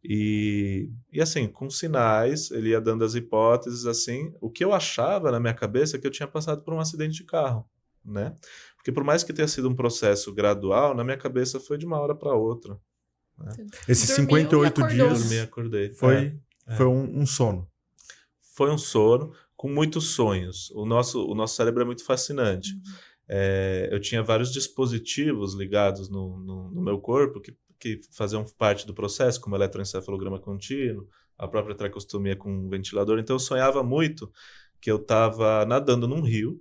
E assim, com sinais, ele ia dando as hipóteses, assim, o que eu achava na minha cabeça é que eu tinha passado por um acidente de carro, né? Porque por mais que tenha sido um processo gradual, na minha cabeça foi de uma hora para outra. Né? Esses 58 dias dormi e acordei. Foi um sono. Foi um sono com muitos sonhos. O nosso cérebro é muito fascinante. Eu tinha vários dispositivos ligados no meu corpo que faziam parte do processo, como eletroencefalograma contínuo, a própria traqueostomia com ventilador. Então eu sonhava muito que eu estava nadando num rio,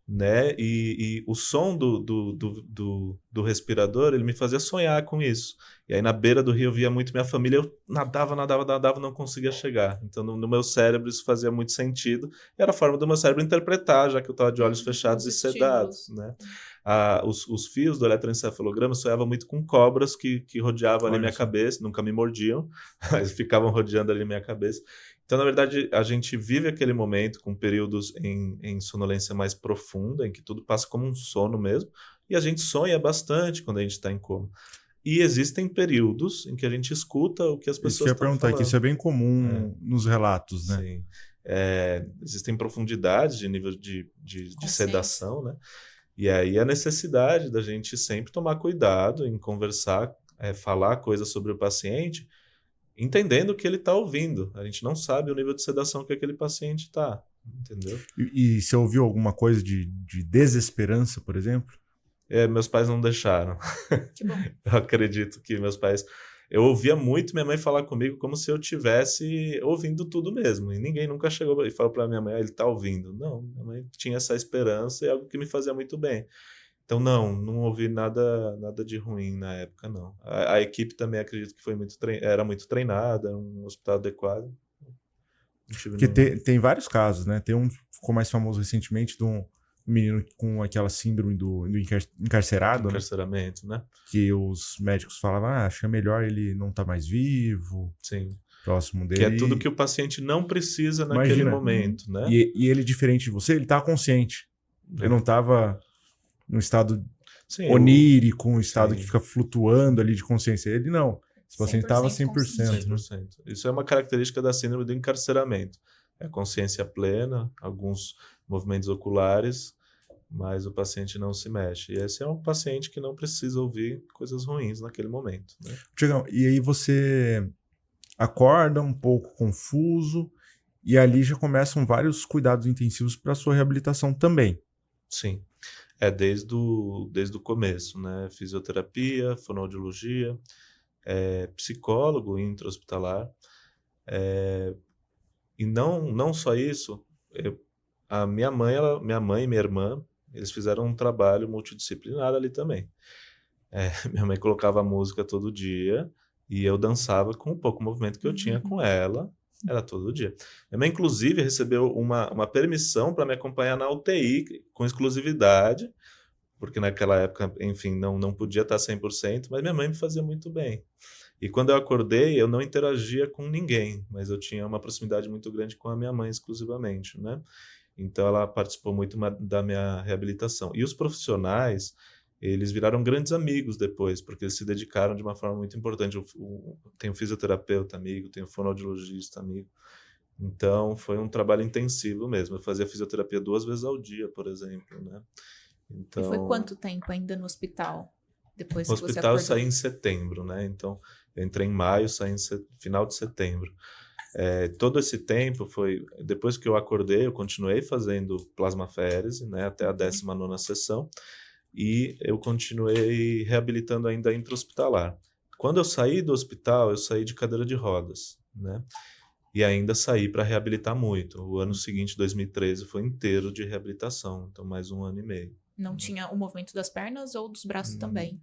né? E o som do respirador, ele me fazia sonhar com isso. E aí na beira do rio eu via muito minha família, eu nadava, não conseguia chegar. Então no meu cérebro isso fazia muito sentido. E era a forma do meu cérebro interpretar, já que eu estava de olhos fechados e sedados, né? Os fios do eletroencefalograma sonhava muito com cobras que rodeavam ali minha cabeça, nunca me mordiam, mas ficavam rodeando ali minha cabeça. Então, na verdade, a gente vive aquele momento com períodos em sonolência mais profunda, em que tudo passa como um sono mesmo, e a gente sonha bastante quando a gente está em coma. E existem períodos em que a gente escuta o que as pessoas estão falando. Que isso é bem comum nos relatos, né? Sim. Existem profundidades de nível de sedação, né? E aí a necessidade da gente sempre tomar cuidado em conversar, falar coisas sobre o paciente, entendendo o que ele está ouvindo. A gente não sabe o nível de sedação que aquele paciente está, entendeu? E você ouviu alguma coisa de desesperança, por exemplo? Meus pais não deixaram. Que bom. Eu acredito que meus pais... Eu ouvia muito minha mãe falar comigo como se eu tivesse ouvindo tudo mesmo. E ninguém nunca chegou e falou para minha mãe, ele tá ouvindo. Não, minha mãe tinha essa esperança e algo que me fazia muito bem. Então, não ouvi nada de ruim na época, não. A equipe também acredito que foi era muito treinada, um hospital adequado. Não tive Porque nenhum- tem vários casos, né? Tem um que ficou mais famoso recentemente de um menino com aquela síndrome do encarcerado, né? encarceramento, né? Que os médicos falavam, acho que é melhor ele não estar mais vivo, Sim. próximo dele. Que é tudo que o paciente não precisa naquele Imagina. momento, né? E ele, diferente de você, ele tava consciente. Ele não tava num estado Sim, onírico, um estado sim. que fica flutuando ali de consciência. Ele não. Esse paciente tava 100%. 100%. Isso é uma característica da síndrome do encarceramento. É a consciência plena, alguns movimentos oculares, mas o paciente não se mexe. E esse é um paciente que não precisa ouvir coisas ruins naquele momento, né? Tiagão, e aí você acorda um pouco confuso e ali já começam vários cuidados intensivos para sua reabilitação também. Sim. Desde o começo, né? Fisioterapia, fonoaudiologia, psicólogo intra-hospitalar. E não só isso, a minha mãe e minha irmã, eles fizeram um trabalho multidisciplinar ali também. Minha mãe colocava música todo dia e eu dançava com o pouco movimento que eu tinha com ela, era todo dia. Minha mãe, inclusive, recebeu uma permissão para me acompanhar na UTI com exclusividade, porque naquela época, enfim, não podia estar 100%, mas minha mãe me fazia muito bem. E quando eu acordei, eu não interagia com ninguém, mas eu tinha uma proximidade muito grande com a minha mãe exclusivamente, né? Então ela participou muito da minha reabilitação. E os profissionais, eles viraram grandes amigos depois, porque eles se dedicaram de uma forma muito importante. Tem um fisioterapeuta amigo, tem um fonoaudiologista amigo. Então foi um trabalho intensivo mesmo. Eu fazia fisioterapia 2 vezes ao dia, por exemplo, né? Então, E foi quanto tempo ainda no hospital? Depois no que você hospital eu acordou? saí em setembro, né? Então, eu entrei em maio, saí em final de setembro. Todo esse tempo foi... Depois que eu acordei, eu continuei fazendo plasmaférese, né? Até a 19ª sessão. E eu continuei reabilitando ainda intra-hospitalar. Quando eu saí do hospital, eu saí de cadeira de rodas, né? E ainda saí para reabilitar muito. O ano seguinte, 2013, foi inteiro de reabilitação. Então, mais 1 ano e meio. Não tinha o movimento das pernas ou dos braços também?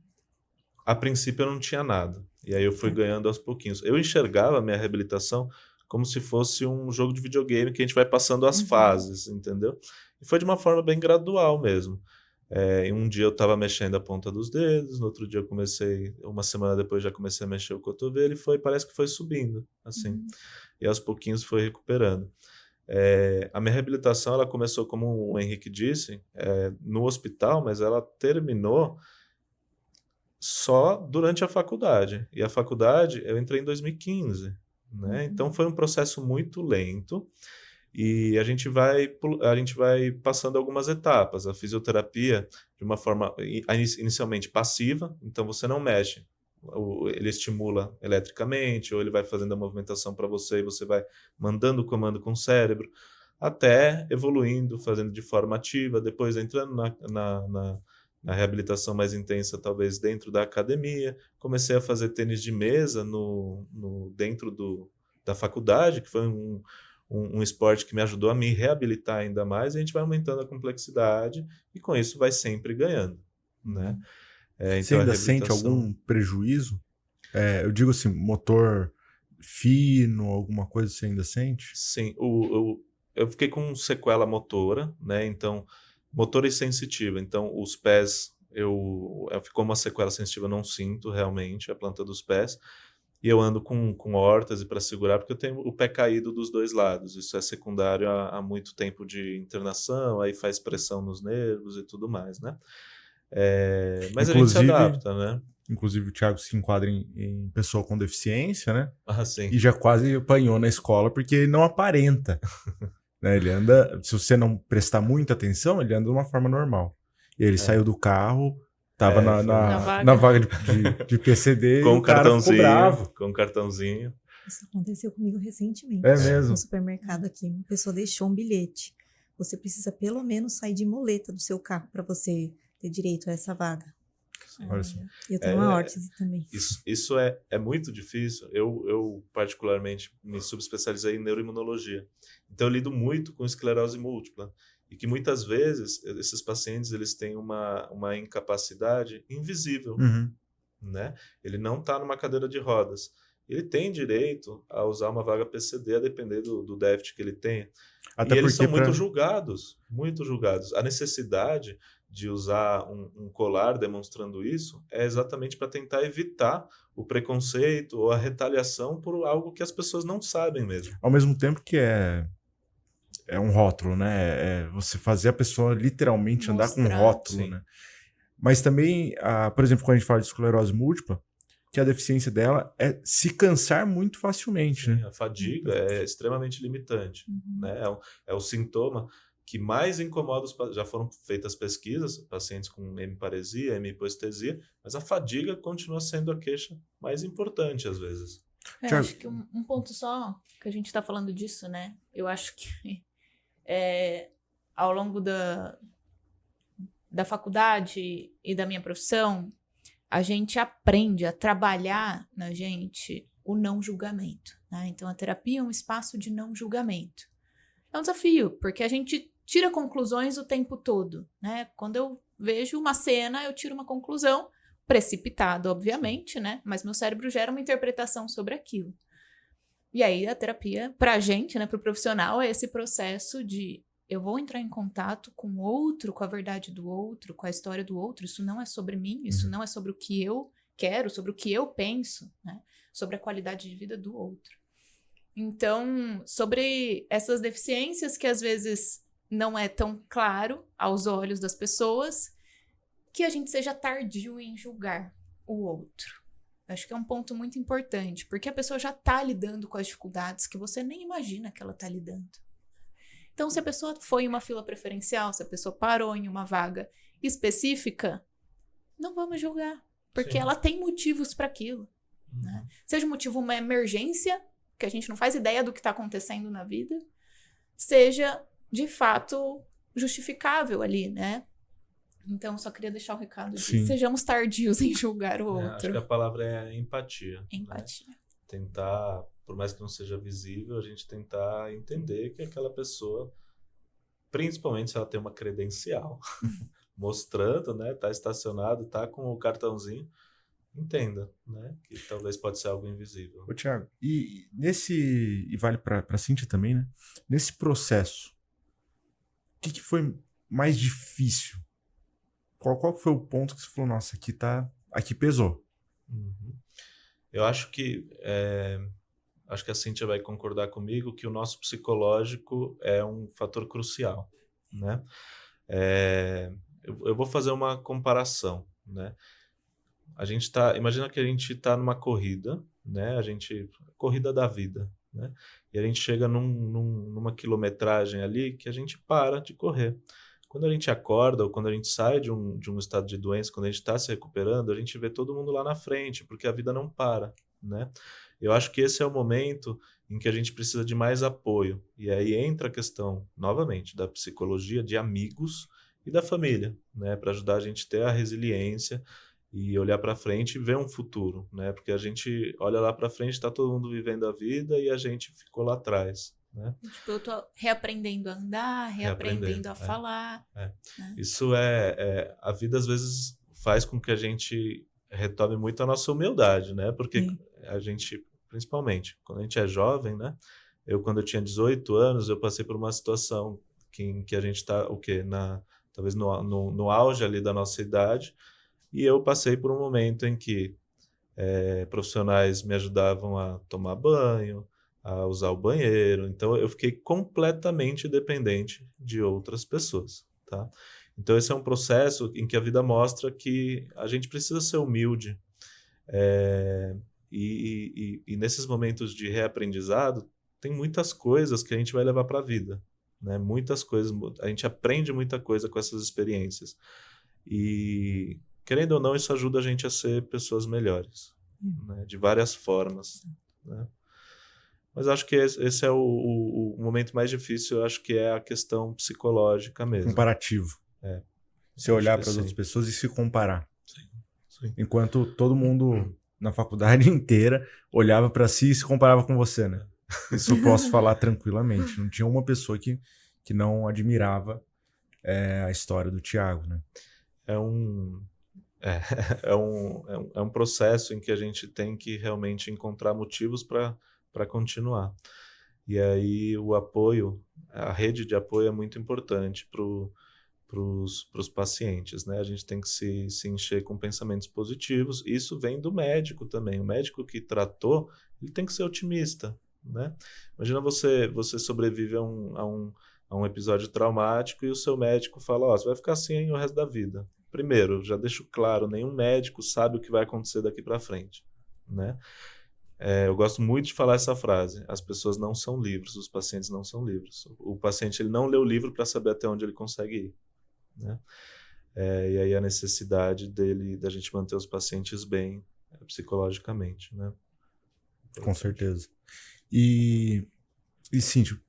A princípio eu não tinha nada. E aí eu fui ganhando aos pouquinhos. Eu enxergava a minha reabilitação como se fosse um jogo de videogame que a gente vai passando as fases, entendeu? E foi de uma forma bem gradual mesmo. Um dia eu estava mexendo a ponta dos dedos, no outro dia eu comecei, uma semana depois já comecei a mexer o cotovelo e parece que foi subindo, assim. E aos pouquinhos foi recuperando. A minha reabilitação ela começou, como o Henrique disse, no hospital, mas ela terminou só durante a faculdade. E a faculdade eu entrei em 2015, né? Então foi um processo muito lento e a gente vai passando algumas etapas. A fisioterapia, de uma forma inicialmente passiva, então você não mexe. Ele estimula eletricamente, ou ele vai fazendo a movimentação para você e você vai mandando o comando com o cérebro, até evoluindo, fazendo de forma ativa, depois entrando na reabilitação mais intensa, talvez dentro da academia. Comecei a fazer tênis de mesa dentro da faculdade, que foi um esporte que me ajudou a me reabilitar ainda mais, e a gente vai aumentando a complexidade e com isso vai sempre ganhando, né? Você Então ainda sente algum prejuízo? Eu digo assim, motor fino, alguma coisa você ainda sente? Sim, eu fiquei com sequela motora, né? Então, motora e sensitiva. Então, os pés, ficou uma sequela sensitiva, eu não sinto realmente a planta dos pés. E eu ando com órtese para segurar, porque eu tenho o pé caído dos 2 lados. Isso é secundário a muito tempo de internação, aí faz pressão nos nervos e tudo mais, né? Mas a gente se adapta, né? Inclusive o Thiago se enquadra em pessoa com deficiência, né? Ah, sim. E já quase apanhou na escola porque ele não aparenta. Né? Ele anda, se você não prestar muita atenção, ele anda de uma forma normal. E ele saiu do carro, tava na vaga de PCD com e o cara ficou bravo. Com um cartãozinho. Isso aconteceu comigo recentemente. É mesmo? No supermercado aqui, uma pessoa deixou um bilhete. Você precisa pelo menos sair de muleta do seu carro para você ter direito a essa vaga. Olha só. Eu tenho uma órtese também. Isso é muito difícil. Eu, particularmente, me subespecializei em neuroimunologia. Então, eu lido muito com esclerose múltipla. E que, muitas vezes, esses pacientes eles têm uma incapacidade invisível. Uhum. Né? Ele não está numa cadeira de rodas. Ele tem direito a usar uma vaga PCD, a depender do déficit que ele tenha. Até e eles porque são muito julgados, muito julgados. A necessidade de usar um colar demonstrando isso é exatamente para tentar evitar o preconceito ou a retaliação por algo que as pessoas não sabem mesmo. Ao mesmo tempo que é um rótulo, né? É você fazer a pessoa literalmente andar com um Mostrar. rótulo, Sim. né? Mas também, por exemplo, quando a gente fala de esclerose múltipla, que a deficiência dela é se cansar muito facilmente, Sim, né? a fadiga é extremamente limitante. Né? É o sintoma que mais incomoda os pacientes. Já foram feitas pesquisas, pacientes com hemiparesia, hemihipoestesia, mas a fadiga continua sendo a queixa mais importante às vezes. Thiago. Acho que um ponto só que a gente está falando disso, né? Eu acho que ao longo da faculdade e da minha profissão, a gente aprende a trabalhar na gente o não julgamento. Né? Então, a terapia é um espaço de não julgamento. É um desafio, porque a gente tira conclusões o tempo todo. Né? Quando eu vejo uma cena, eu tiro uma conclusão, precipitada, obviamente, né? Mas meu cérebro gera uma interpretação sobre aquilo. E aí, a terapia, pra gente, né, pro profissional, é esse processo de eu vou entrar em contato com o outro, com a verdade do outro, com a história do outro. Isso não é sobre mim, isso não é sobre o que eu quero, sobre o que eu penso, né? Sobre a qualidade de vida do outro. Então, sobre essas deficiências que às vezes não é tão claro aos olhos das pessoas, que a gente seja tardio em julgar o outro. Acho que é um ponto muito importante, porque a pessoa já está lidando com as dificuldades que você nem imagina que ela está lidando. Então, se a pessoa foi em uma fila preferencial, se a pessoa parou em uma vaga específica, não vamos julgar, porque ela tem motivos para aquilo. Né? Seja o motivo uma emergência, que a gente não faz ideia do que está acontecendo na vida, seja, de fato, justificável ali, né? Então, só queria deixar o recado de sejamos tardios em julgar o outro. Acho que a palavra é empatia. Empatia. Né? Tentar, por mais que não seja visível, a gente tentar entender que aquela pessoa, principalmente se ela tem uma credencial, mostrando, né, tá estacionado, tá com o cartãozinho, entenda, né, que talvez pode ser algo invisível. Ô, Thiago, e vale pra Cíntia também, né? Nesse processo, o que foi mais difícil? Qual foi o ponto que você falou, nossa, aqui pesou? Eu acho que a Cíntia vai concordar comigo que o nosso psicológico é um fator crucial, né? Eu vou fazer uma comparação, né? Imagina que a gente está numa corrida, né? Corrida da vida, né? E a gente chega numa quilometragem ali que a gente para de correr. Quando a gente acorda ou quando a gente sai de um estado de doença, quando a gente está se recuperando, a gente vê todo mundo lá na frente, porque a vida não para, né? Eu acho que esse é o momento em que a gente precisa de mais apoio. E aí entra a questão, novamente, da psicologia, de amigos e da família, né? Para ajudar a gente a ter a resiliência e olhar para frente e ver um futuro, né? Porque a gente olha lá para frente, está todo mundo vivendo a vida e a gente ficou lá atrás. Né? Tipo, eu tô reaprendendo a andar, reaprendendo a falar. Né? Isso a vida às vezes faz com que a gente retome muito a nossa humildade, né? Porque a gente, principalmente, quando a gente é jovem, né? Quando eu tinha 18 anos, eu passei por uma situação em que a gente está, talvez no auge ali da nossa idade, e eu passei por um momento em que profissionais me ajudavam a tomar banho, a usar o banheiro. Então, eu fiquei completamente dependente de outras pessoas, tá? Então, esse é um processo em que a vida mostra que a gente precisa ser humilde. E nesses momentos de reaprendizado, tem muitas coisas que a gente vai levar para a vida, né? Muitas coisas, a gente aprende muita coisa com essas experiências. E, querendo ou não, isso ajuda a gente a ser pessoas melhores, né? De várias formas, né? Mas acho que esse é o momento mais difícil, eu acho que é a questão psicológica mesmo. Comparativo. Você olhar que para as sim. outras pessoas e se comparar. Sim. Enquanto todo mundo na faculdade inteira olhava para si e se comparava com você, né? Isso eu posso falar tranquilamente. Não tinha uma pessoa que não admirava a história do Thiago, né? É um, é, é um processo em que a gente tem que realmente encontrar motivos para continuar. E aí o apoio, a rede de apoio é muito importante para os pacientes, né? A gente tem que se encher com pensamentos positivos. Isso vem do médico também. O médico que tratou, ele tem que ser otimista, né? Imagina você sobrevive a um episódio traumático e o seu médico fala, ó, você vai ficar assim o resto da vida. Primeiro, já deixo claro, nenhum médico sabe o que vai acontecer daqui para frente, né? Eu gosto muito de falar essa frase. As pessoas não são livres, os pacientes não são livres. O paciente ele não lê o livro para saber até onde ele consegue ir, né? E aí a necessidade da gente manter os pacientes bem psicologicamente, né? Com certeza. E Cíntia,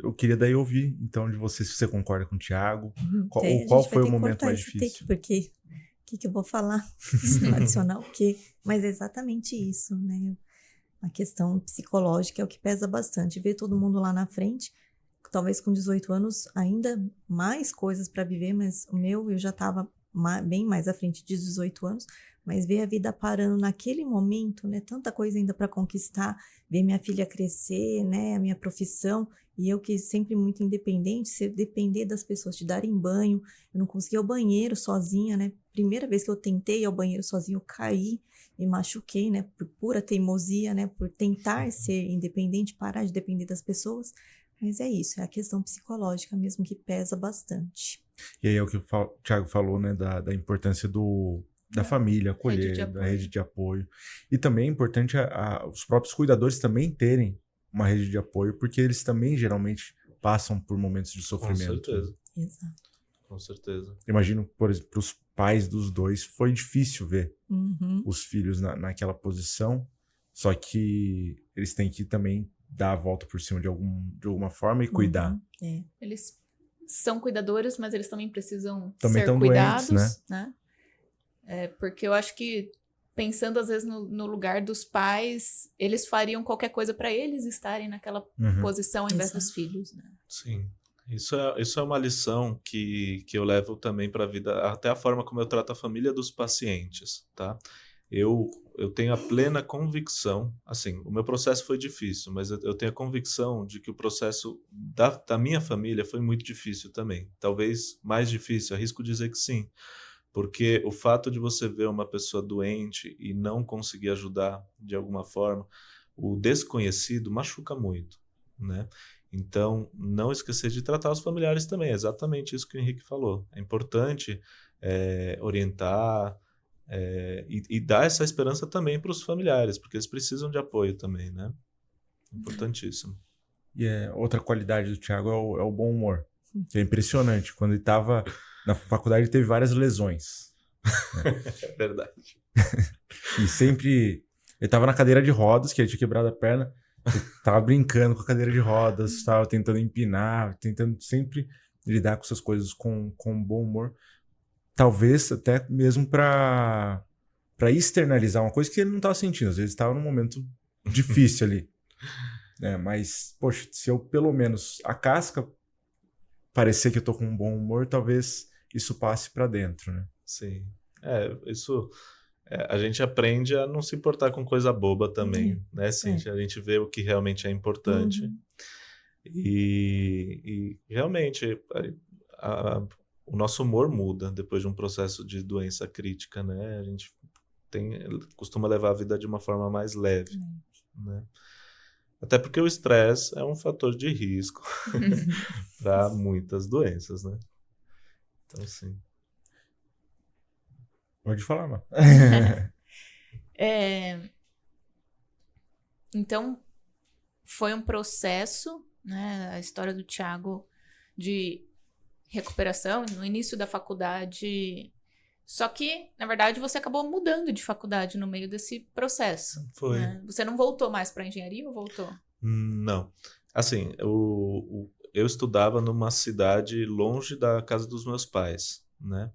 eu queria daí ouvir, então, de você, se você concorda com o Thiago. Qual foi o momento mais difícil? Porque o que eu vou falar? Adicionar o quê? Mas é exatamente isso, né? A questão psicológica é o que pesa bastante. Ver todo mundo lá na frente, talvez com 18 anos, ainda mais coisas para viver, mas eu já estava bem mais à frente de 18 anos, mas ver a vida parando naquele momento, né? Tanta coisa ainda para conquistar, ver minha filha crescer, né? A minha profissão, e eu que sempre muito independente, se depender das pessoas te darem banho, eu não conseguia ir ao banheiro sozinha, né? Primeira vez que eu tentei ir ao banheiro sozinha, eu caí, me machuquei, né? Por pura teimosia, né? Por tentar ser independente, parar de depender das pessoas. Mas é isso, é a questão psicológica mesmo que pesa bastante. E aí é o que o Thiago falou, né? Da importância da família, acolher, da rede de apoio. E também é importante os próprios cuidadores também terem uma rede de apoio, porque eles também geralmente passam por momentos de sofrimento. Com certeza. Exato. Com certeza. Imagino, por exemplo, para os pais dos dois, foi difícil ver os filhos naquela posição, só que eles têm que também dar a volta por cima de alguma forma e cuidar. Eles são cuidadores, mas eles também precisam também ser cuidados, doentes, né? Porque eu acho que, pensando às vezes no lugar dos pais, eles fariam qualquer coisa para eles estarem naquela posição ao invés dos filhos, né? Sim. Isso é uma lição que eu levo também para a vida, até a forma como eu trato a família dos pacientes, tá? Eu tenho a plena convicção, assim, o meu processo foi difícil, mas eu tenho a convicção de que o processo da minha família foi muito difícil também. Talvez mais difícil, arrisco dizer que sim. Porque o fato de você ver uma pessoa doente e não conseguir ajudar de alguma forma, o desconhecido machuca muito, né? Então, não esquecer de tratar os familiares também, é exatamente isso que o Henrique falou. É importante orientar e dar essa esperança também para os familiares, porque eles precisam de apoio também, né? Importantíssimo. E outra qualidade do Thiago é o bom humor, que é impressionante. Quando ele estava na faculdade, ele teve várias lesões. Né? É verdade. E sempre... Ele estava na cadeira de rodas, que ele tinha quebrado a perna, ele tava brincando com a cadeira de rodas, estava tentando empinar, tentando sempre lidar com essas coisas com bom humor. Talvez até mesmo para externalizar uma coisa que ele não estava sentindo. Às vezes estava num momento difícil ali. Mas, poxa, se eu pelo menos a casca parecer que eu tô com um bom humor, talvez isso passe para dentro, né? Sim. Isso... a gente aprende a não se importar com coisa boba também, né, Cíntia? A gente vê o que realmente é importante. E realmente o nosso humor muda depois de um processo de doença crítica, né? A gente costuma levar a vida de uma forma mais leve, né? Até porque o estresse é um fator de risco para muitas doenças, né? Então, sim. Pode falar, mano. Então, foi um processo, né? A história do Thiago de recuperação no início da faculdade. Só que, na verdade, você acabou mudando de faculdade no meio desse processo. Foi. Né? Você não voltou mais para engenharia ou voltou? Não. Assim, eu estudava numa cidade longe da casa dos meus pais, né?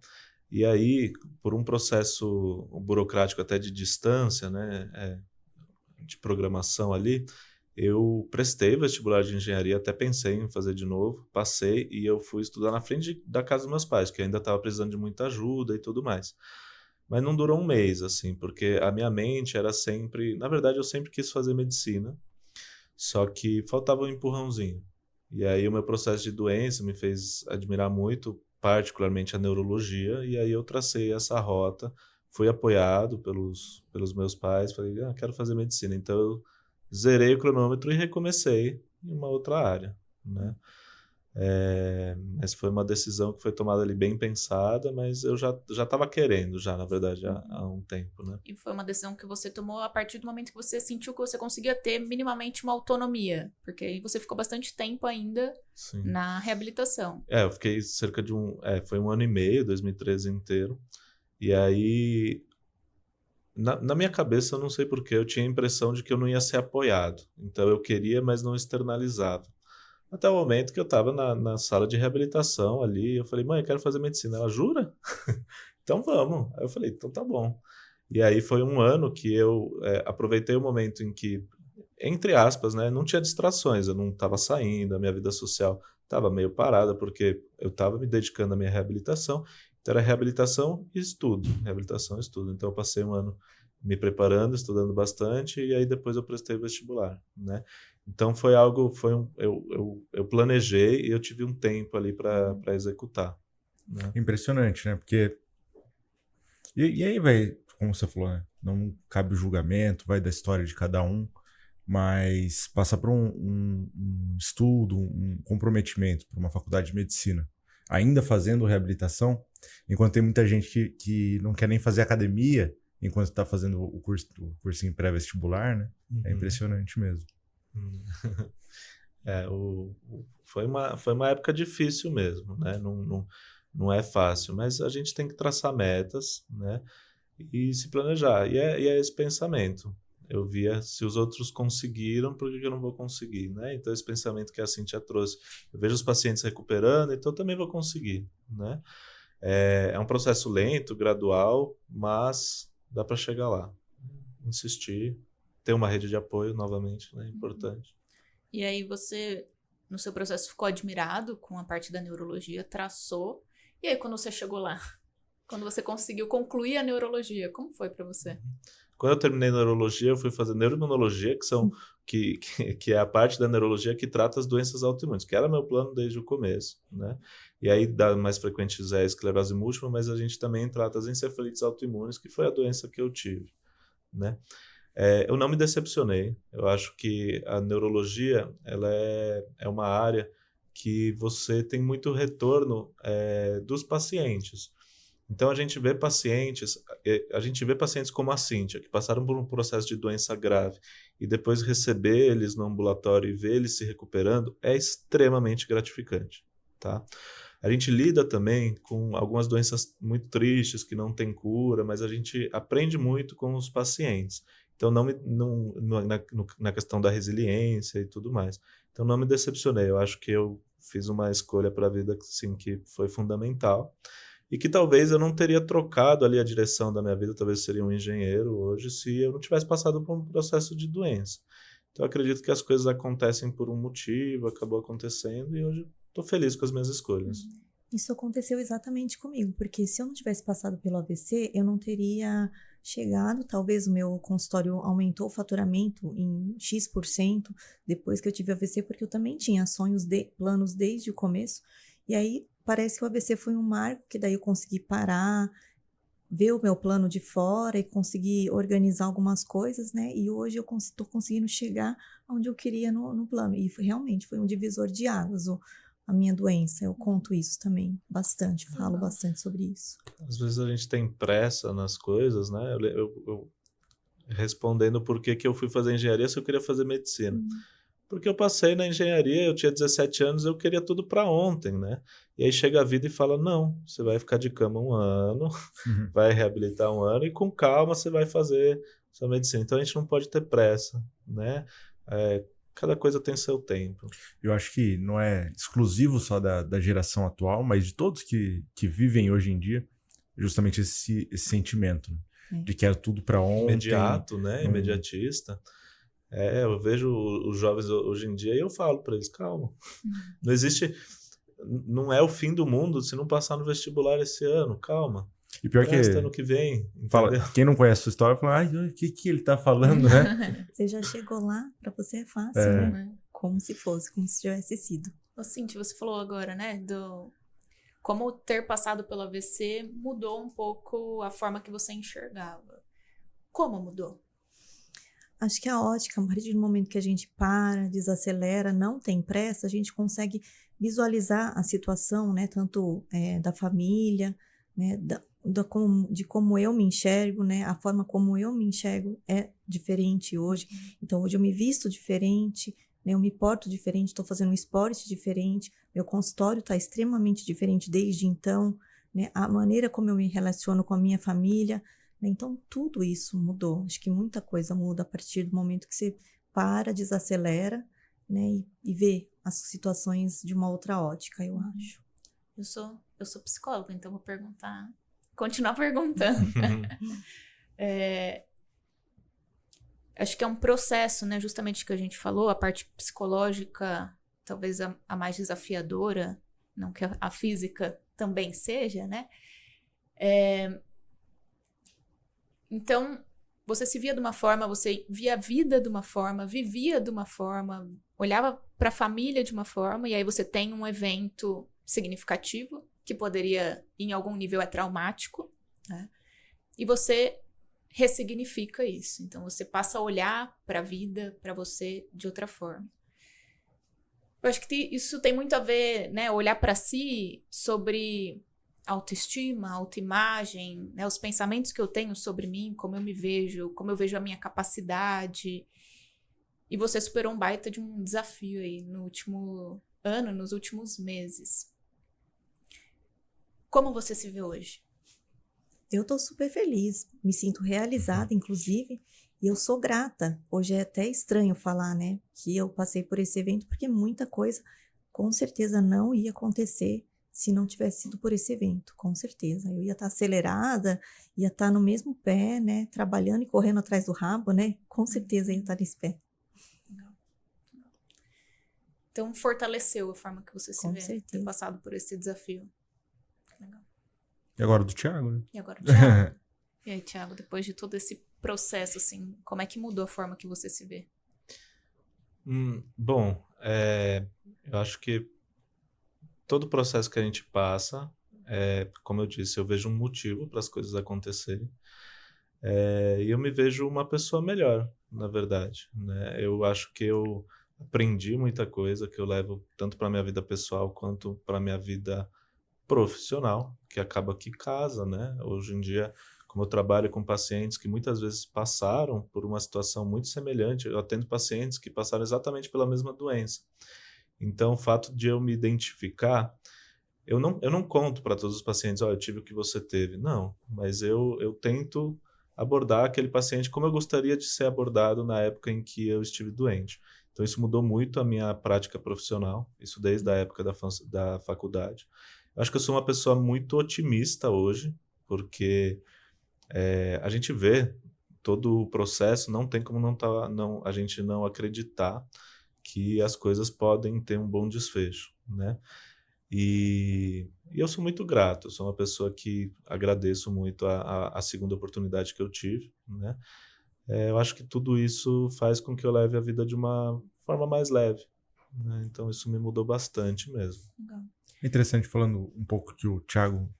E aí, por um processo burocrático até de distância, né, de programação ali, eu prestei vestibular de engenharia, até pensei em fazer de novo, passei e eu fui estudar na frente da casa dos meus pais, que ainda estava precisando de muita ajuda e tudo mais. Mas não durou um mês, assim, porque a minha mente era sempre... Na verdade, eu sempre quis fazer medicina, só que faltava um empurrãozinho. E aí o meu processo de doença me fez admirar muito, particularmente a neurologia, e aí eu tracei essa rota, fui apoiado pelos meus pais, falei, quero fazer medicina. Então eu zerei o cronômetro e recomecei em uma outra área, né? Mas foi uma decisão que foi tomada ali bem pensada, mas eu já estava querendo, já, na verdade, há um tempo, né? E foi uma decisão que você tomou a partir do momento que você sentiu que você conseguia ter minimamente uma autonomia, porque aí você ficou bastante tempo ainda Sim. na reabilitação. Eu fiquei cerca de foi 1 ano e meio, 2013 inteiro, e aí, na minha cabeça, eu não sei porquê, eu tinha a impressão de que eu não ia ser apoiado, então eu queria, mas não externalizava. Até o momento que eu estava na sala de reabilitação ali, eu falei, mãe, eu quero fazer medicina. Ela, jura? Então vamos. Aí eu falei, então tá bom. E aí foi um ano que eu aproveitei o momento em que, entre aspas, né, não tinha distrações, eu não estava saindo, a minha vida social estava meio parada, porque eu estava me dedicando à minha reabilitação, então era reabilitação e estudo, reabilitação e estudo. Então eu passei um ano me preparando, estudando bastante, e aí depois eu prestei vestibular, né? Então foi algo, eu planejei e eu tive um tempo ali para executar, né? Impressionante, né? Porque... E aí, vai, como você falou, né? Não cabe o julgamento, vai da história de cada um, mas passar por um estudo, um comprometimento para uma faculdade de medicina, ainda fazendo reabilitação, enquanto tem muita gente que não quer nem fazer academia, enquanto está fazendo o cursinho pré-vestibular, né? É impressionante mesmo. Foi uma época difícil mesmo, né? Não é fácil, mas a gente tem que traçar metas, né? E se planejar. E é esse pensamento. Eu via, se os outros conseguiram, por que eu não vou conseguir, né? Então esse pensamento que a Cíntia trouxe, eu vejo os pacientes recuperando, então eu também vou conseguir, né? É um processo lento, gradual, mas dá para chegar lá. Insistir, ter uma rede de apoio novamente, né? Importante. E aí você, no seu processo, ficou admirado com a parte da neurologia, traçou. E aí quando você chegou lá, quando você conseguiu concluir a neurologia, como foi para você? Quando eu terminei neurologia, eu fui fazer neuroimunologia, que é a parte da neurologia que trata as doenças autoimunes, que era meu plano desde o começo, né? E aí, mais frequentes é a esclerose múltipla, mas a gente também trata as encefalites autoimunes, que foi a doença que eu tive, né? Eu não me decepcionei. Eu acho que a neurologia ela é uma área que você tem muito retorno dos pacientes. Então a gente vê pacientes como a Cíntia, que passaram por um processo de doença grave e depois receber eles no ambulatório e ver eles se recuperando é extremamente gratificante, tá? A gente lida também com algumas doenças muito tristes que não têm cura, mas a gente aprende muito com os pacientes. Então, na questão da resiliência e tudo mais. Então, não me decepcionei. Eu acho que eu fiz uma escolha para a vida assim, que foi fundamental. E que talvez eu não teria trocado ali a direção da minha vida, talvez eu seria um engenheiro hoje, se eu não tivesse passado por um processo de doença. Então, eu acredito que as coisas acontecem por um motivo, acabou acontecendo, e hoje estou feliz com as minhas escolhas. Isso aconteceu exatamente comigo, porque se eu não tivesse passado pelo AVC, eu não teria chegado, talvez o meu consultório aumentou o faturamento em X% depois que eu tive AVC, porque eu também tinha planos desde o começo, e aí parece que o AVC foi um marco, que daí eu consegui parar, ver o meu plano de fora e conseguir organizar algumas coisas, né? E hoje eu estou conseguindo chegar onde eu queria no plano. E realmente foi um divisor de águas a minha doença. Eu conto isso também bastante, falo bastante sobre isso. Às vezes a gente tem pressa nas coisas, né? Eu respondendo por que eu fui fazer engenharia se eu queria fazer medicina. Porque eu passei na engenharia, eu tinha 17 anos, eu queria tudo para ontem, né? E aí chega a vida e fala, não, você vai ficar de cama 1 ano, vai reabilitar 1 ano e com calma você vai fazer sua medicina. Então a gente não pode ter pressa, né? cada coisa tem seu tempo. Eu acho que não é exclusivo só da geração atual, mas de todos que vivem hoje em dia, justamente esse sentimento, né? De que era tudo para ontem. Imediato, né? Imediatista. Eu vejo os jovens hoje em dia e eu falo para eles, calma. Não existe... Não é o fim do mundo se não passar no vestibular esse ano, calma. E pior que ano que vem, quem não conhece a sua história fala, ai, o que ele tá falando, né? Você já chegou lá, para você é fácil, né? Como se se tivesse sido. Ô, Cintia, você falou agora, né, como ter passado pelo AVC mudou um pouco a forma que você enxergava. Como mudou? Acho que a ótica, a partir do momento que a gente para, desacelera, não tem pressa, a gente consegue visualizar a situação, né, tanto da família, né, de como eu me enxergo, né, a forma como eu me enxergo é diferente hoje. Então, hoje eu me visto diferente, né, eu me porto diferente, estou fazendo um esporte diferente, meu consultório está extremamente diferente desde então, né, a maneira como eu me relaciono com a minha família, né, então tudo isso mudou. Acho que muita coisa muda a partir do momento que você para, desacelera, né, e vê as situações de uma outra ótica, eu acho. Eu sou psicóloga, então vou continuar perguntando. Acho que é um processo, né, justamente que a gente falou, a parte psicológica, talvez a mais desafiadora, não que a física também seja, né? Então, você se via de uma forma, você via a vida de uma forma, vivia de uma forma, olhava para a família de uma forma, e aí você tem um evento significativo, que poderia, em algum nível, é traumático, né? E você ressignifica isso. Então, você passa a olhar para a vida, para você, de outra forma. Eu acho que isso tem muito a ver, né? Olhar para si sobre autoestima, autoimagem, né? Os pensamentos que eu tenho sobre mim, como eu me vejo, como eu vejo a minha capacidade. E você superou um baita de um desafio aí no último ano, nos últimos meses. Como você se vê hoje? Eu tô super feliz, me sinto realizada, inclusive, e eu sou grata. Hoje é até estranho falar, né, que eu passei por esse evento, porque muita coisa, com certeza, não ia acontecer se não tivesse sido por esse evento, com certeza. Eu ia estar acelerada, ia estar no mesmo pé, né, trabalhando e correndo atrás do rabo, né, com certeza ia estar nesse pé. Então, fortaleceu a forma que você se Com vê, certeza. ter passado por esse desafio. Legal. E agora do Thiago, né? E agora, Thiago? E aí, Thiago, depois de todo esse processo, assim, como é que mudou a forma que você se vê? Bom, eu acho que todo o processo que a gente passa, como eu disse, eu vejo um motivo para as coisas acontecerem. E eu me vejo uma pessoa melhor, na verdade, né? Eu acho que eu aprendi muita coisa que eu levo tanto para minha vida pessoal quanto para minha vida profissional, que acaba que casa, né? Hoje em dia, como eu trabalho com pacientes que muitas vezes passaram por uma situação muito semelhante, eu atendo pacientes que passaram exatamente pela mesma doença. Então, o fato de eu me identificar, eu não conto para todos os pacientes, eu tive o que você teve. Não, mas eu tento abordar aquele paciente como eu gostaria de ser abordado na época em que eu estive doente. Então, isso mudou muito a minha prática profissional, isso desde a época da faculdade. Eu acho que eu sou uma pessoa muito otimista hoje, porque a gente vê todo o processo, não tem como a gente não acreditar que as coisas podem ter um bom desfecho, né? E eu sou muito grato, eu sou uma pessoa que agradeço muito a segunda oportunidade que eu tive, né? Eu acho que tudo isso faz com que eu leve a vida de uma forma mais leve, né? Então isso me mudou bastante mesmo. Legal. É interessante falando um pouco que o Thiago,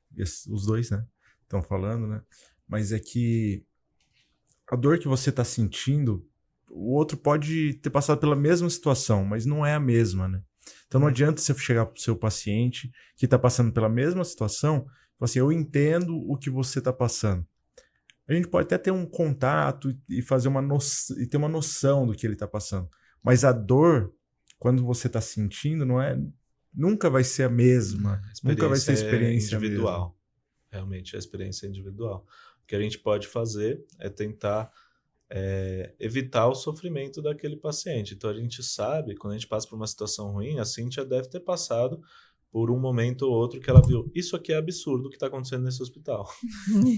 os dois, né, estão falando, né? Mas é que a dor que você está sentindo, o outro pode ter passado pela mesma situação, mas não é a mesma, né? Então não adianta você chegar pro seu paciente que está passando pela mesma situação e falar assim, eu entendo o que você está passando. A gente pode até ter um contato e fazer e ter uma noção do que ele está passando. Mas a dor, quando você está sentindo, nunca vai ser a mesma. Nunca vai ser a experiência individual. mesma. Realmente, a experiência é individual. O que a gente pode fazer é tentar evitar o sofrimento daquele paciente. Então a gente sabe, quando a gente passa por uma situação ruim, a Cíntia deve ter passado por um momento ou outro que ela viu, isso aqui é absurdo o que está acontecendo nesse hospital.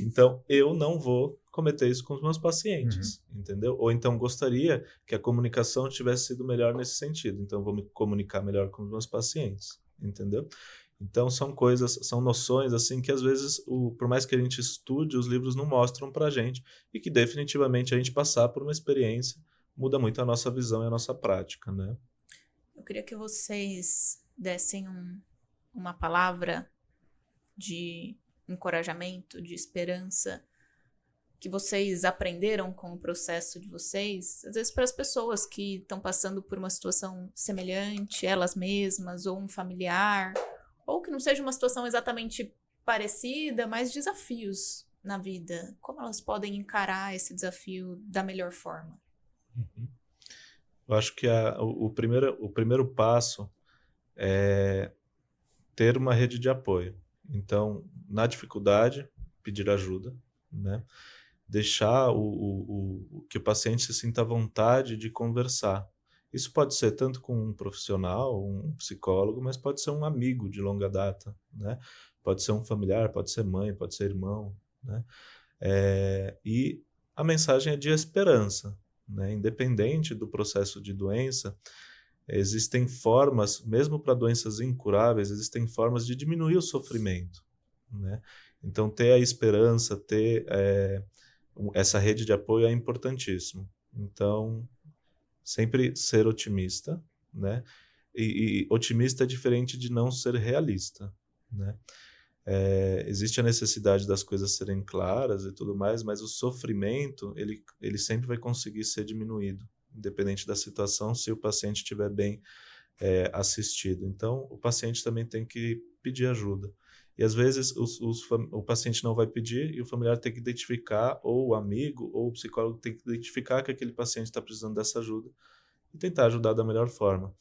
Então eu não vou cometer isso com os meus pacientes, entendeu? Ou então gostaria que a comunicação tivesse sido melhor nesse sentido, então eu vou me comunicar melhor com os meus pacientes, entendeu? Então são coisas, são noções assim que às vezes, por mais que a gente estude, os livros não mostram pra gente, e que definitivamente a gente passar por uma experiência muda muito a nossa visão e a nossa prática, né? Eu queria que vocês dessem uma palavra de encorajamento, de esperança, que vocês aprenderam com o processo de vocês, às vezes para as pessoas que estão passando por uma situação semelhante, elas mesmas, ou um familiar, ou que não seja uma situação exatamente parecida, mas desafios na vida. Como elas podem encarar esse desafio da melhor forma? Eu acho que o primeiro passo é ter uma rede de apoio. Então, na dificuldade, pedir ajuda, né? Deixar que o paciente se sinta à vontade de conversar. Isso pode ser tanto com um profissional, um psicólogo, mas pode ser um amigo de longa data, né? Pode ser um familiar, pode ser mãe, pode ser irmão, né? E a mensagem é de esperança, né? Independente do processo de doença, existem formas, mesmo para doenças incuráveis, existem formas de diminuir o sofrimento, né? Então, ter a esperança, ter essa rede de apoio é importantíssimo. Então, sempre ser otimista, né? E otimista é diferente de não ser realista, né? Existe a necessidade das coisas serem claras e tudo mais, mas o sofrimento, ele sempre vai conseguir ser diminuído, independente da situação, se o paciente estiver bem assistido. Então, o paciente também tem que pedir ajuda. E às vezes o paciente não vai pedir e o familiar tem que identificar, ou o amigo, ou o psicólogo tem que identificar que aquele paciente está precisando dessa ajuda e tentar ajudar da melhor forma.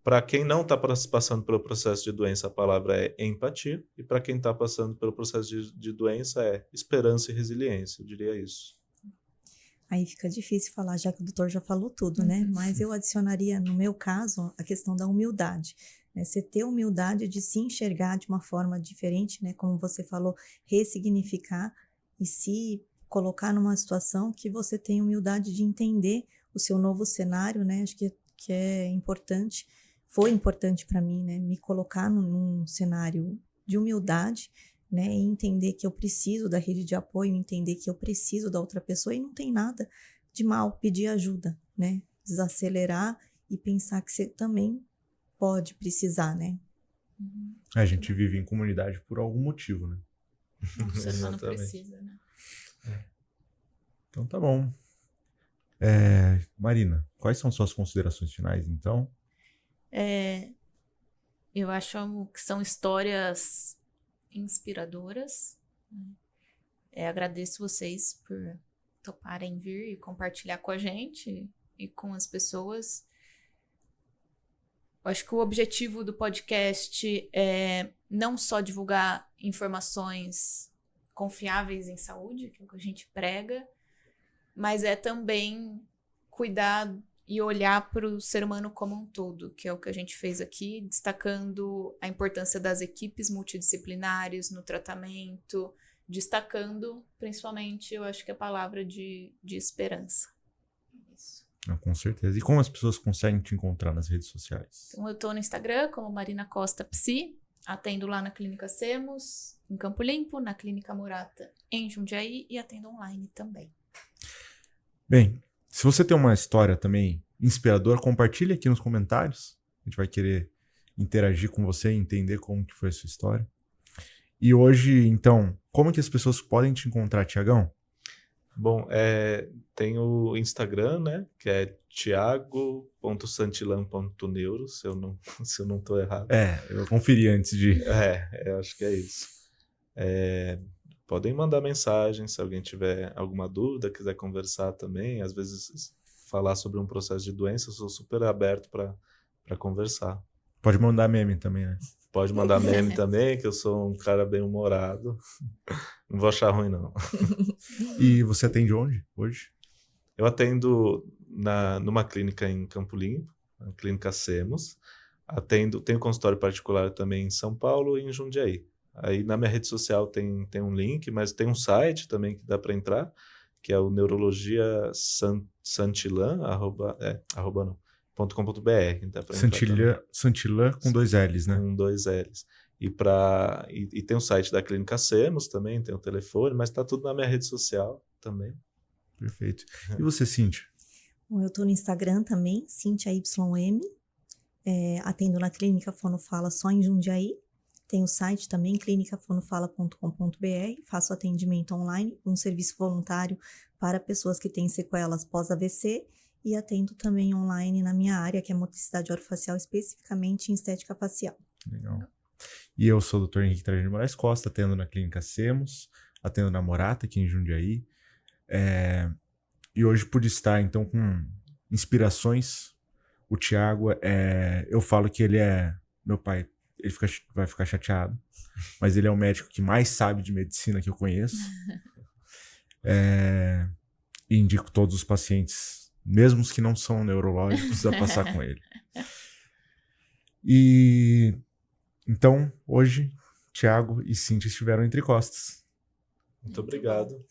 Para quem não está passando pelo processo de doença, a palavra é empatia, e para quem está passando pelo processo de doença é esperança e resiliência, eu diria isso. Aí fica difícil falar, já que o doutor já falou tudo, né? Mas eu adicionaria, no meu caso, a questão da humildade. Né? Você ter humildade de se enxergar de uma forma diferente, né? Como você falou, ressignificar e se colocar numa situação que você tem humildade de entender o seu novo cenário, né? Acho que é importante, foi importante para mim, né? Me colocar num cenário de humildade, né, e entender que eu preciso da rede de apoio, entender que eu preciso da outra pessoa, e não tem nada de mal pedir ajuda, né, desacelerar e pensar que você também pode precisar, né. A gente vive em comunidade por algum motivo, né? O ser humano precisa, né? Então tá bom. Marina, quais são suas considerações finais, então? Eu acho que são histórias inspiradoras. Agradeço vocês por toparem vir e compartilhar com a gente e com as pessoas. Eu acho que o objetivo do podcast é não só divulgar informações confiáveis em saúde, que é o que a gente prega, mas é também cuidar e olhar para o ser humano como um todo, que é o que a gente fez aqui, destacando a importância das equipes multidisciplinares no tratamento, destacando, principalmente, eu acho que a palavra de esperança. Isso. Com certeza. E como as pessoas conseguem te encontrar nas redes sociais? Então, eu estou no Instagram como Marina Costa Psi, atendo lá na Clínica Semos, em Campo Limpo, na Clínica Murata, em Jundiaí, e atendo online também. Bem, se você tem uma história também inspiradora, compartilhe aqui nos comentários. A gente vai querer interagir com você e entender como que foi a sua história. E hoje, então, como que as pessoas podem te encontrar, Tiagão? Bom, tem o Instagram, né, que é thiago.santilan.neuro, se eu não estou errado. Eu conferi antes de... Eu acho que é isso. Podem mandar mensagem se alguém tiver alguma dúvida, quiser conversar também. Às vezes, falar sobre um processo de doença, eu sou super aberto para conversar. Pode mandar meme também, né? Pode mandar meme também, que eu sou um cara bem humorado. Não vou achar ruim, não. E você atende onde hoje? Eu atendo numa clínica em Campo Limpo, a Clínica Semos. Tenho consultório particular também em São Paulo e em Jundiaí. Aí na minha rede social tem um link, mas tem um site também que dá para entrar, que é o neurologiasantilan.com.br. Dá para entrar também. Santilan com 2 L's, né? Com 2 L's. E tem o site da Clínica Semos também, tem o telefone, mas está tudo na minha rede social também. Perfeito. E você, Cíntia? Bom, eu estou no Instagram também, Cíntia YM. Atendo na Clínica Fonofala só em Jundiaí. Tem o site também, clinicafonofala.com.br. Faço atendimento online, um serviço voluntário para pessoas que têm sequelas pós-AVC. E atendo também online na minha área, que é motricidade orofacial, especificamente em estética facial. Legal. E eu sou o Dr. Henrique Trajano de Moraes Costa, atendo na Clínica Semos, atendo na Morata, aqui em Jundiaí. E hoje pude estar, então, com inspirações. O Thiago, eu falo que ele é meu pai, ele vai ficar chateado, mas ele é o médico que mais sabe de medicina que eu conheço. E indico todos os pacientes, mesmo os que não são neurológicos, a passar com ele. E então, hoje, Thiago e Cíntia estiveram entre costas. Muito obrigado.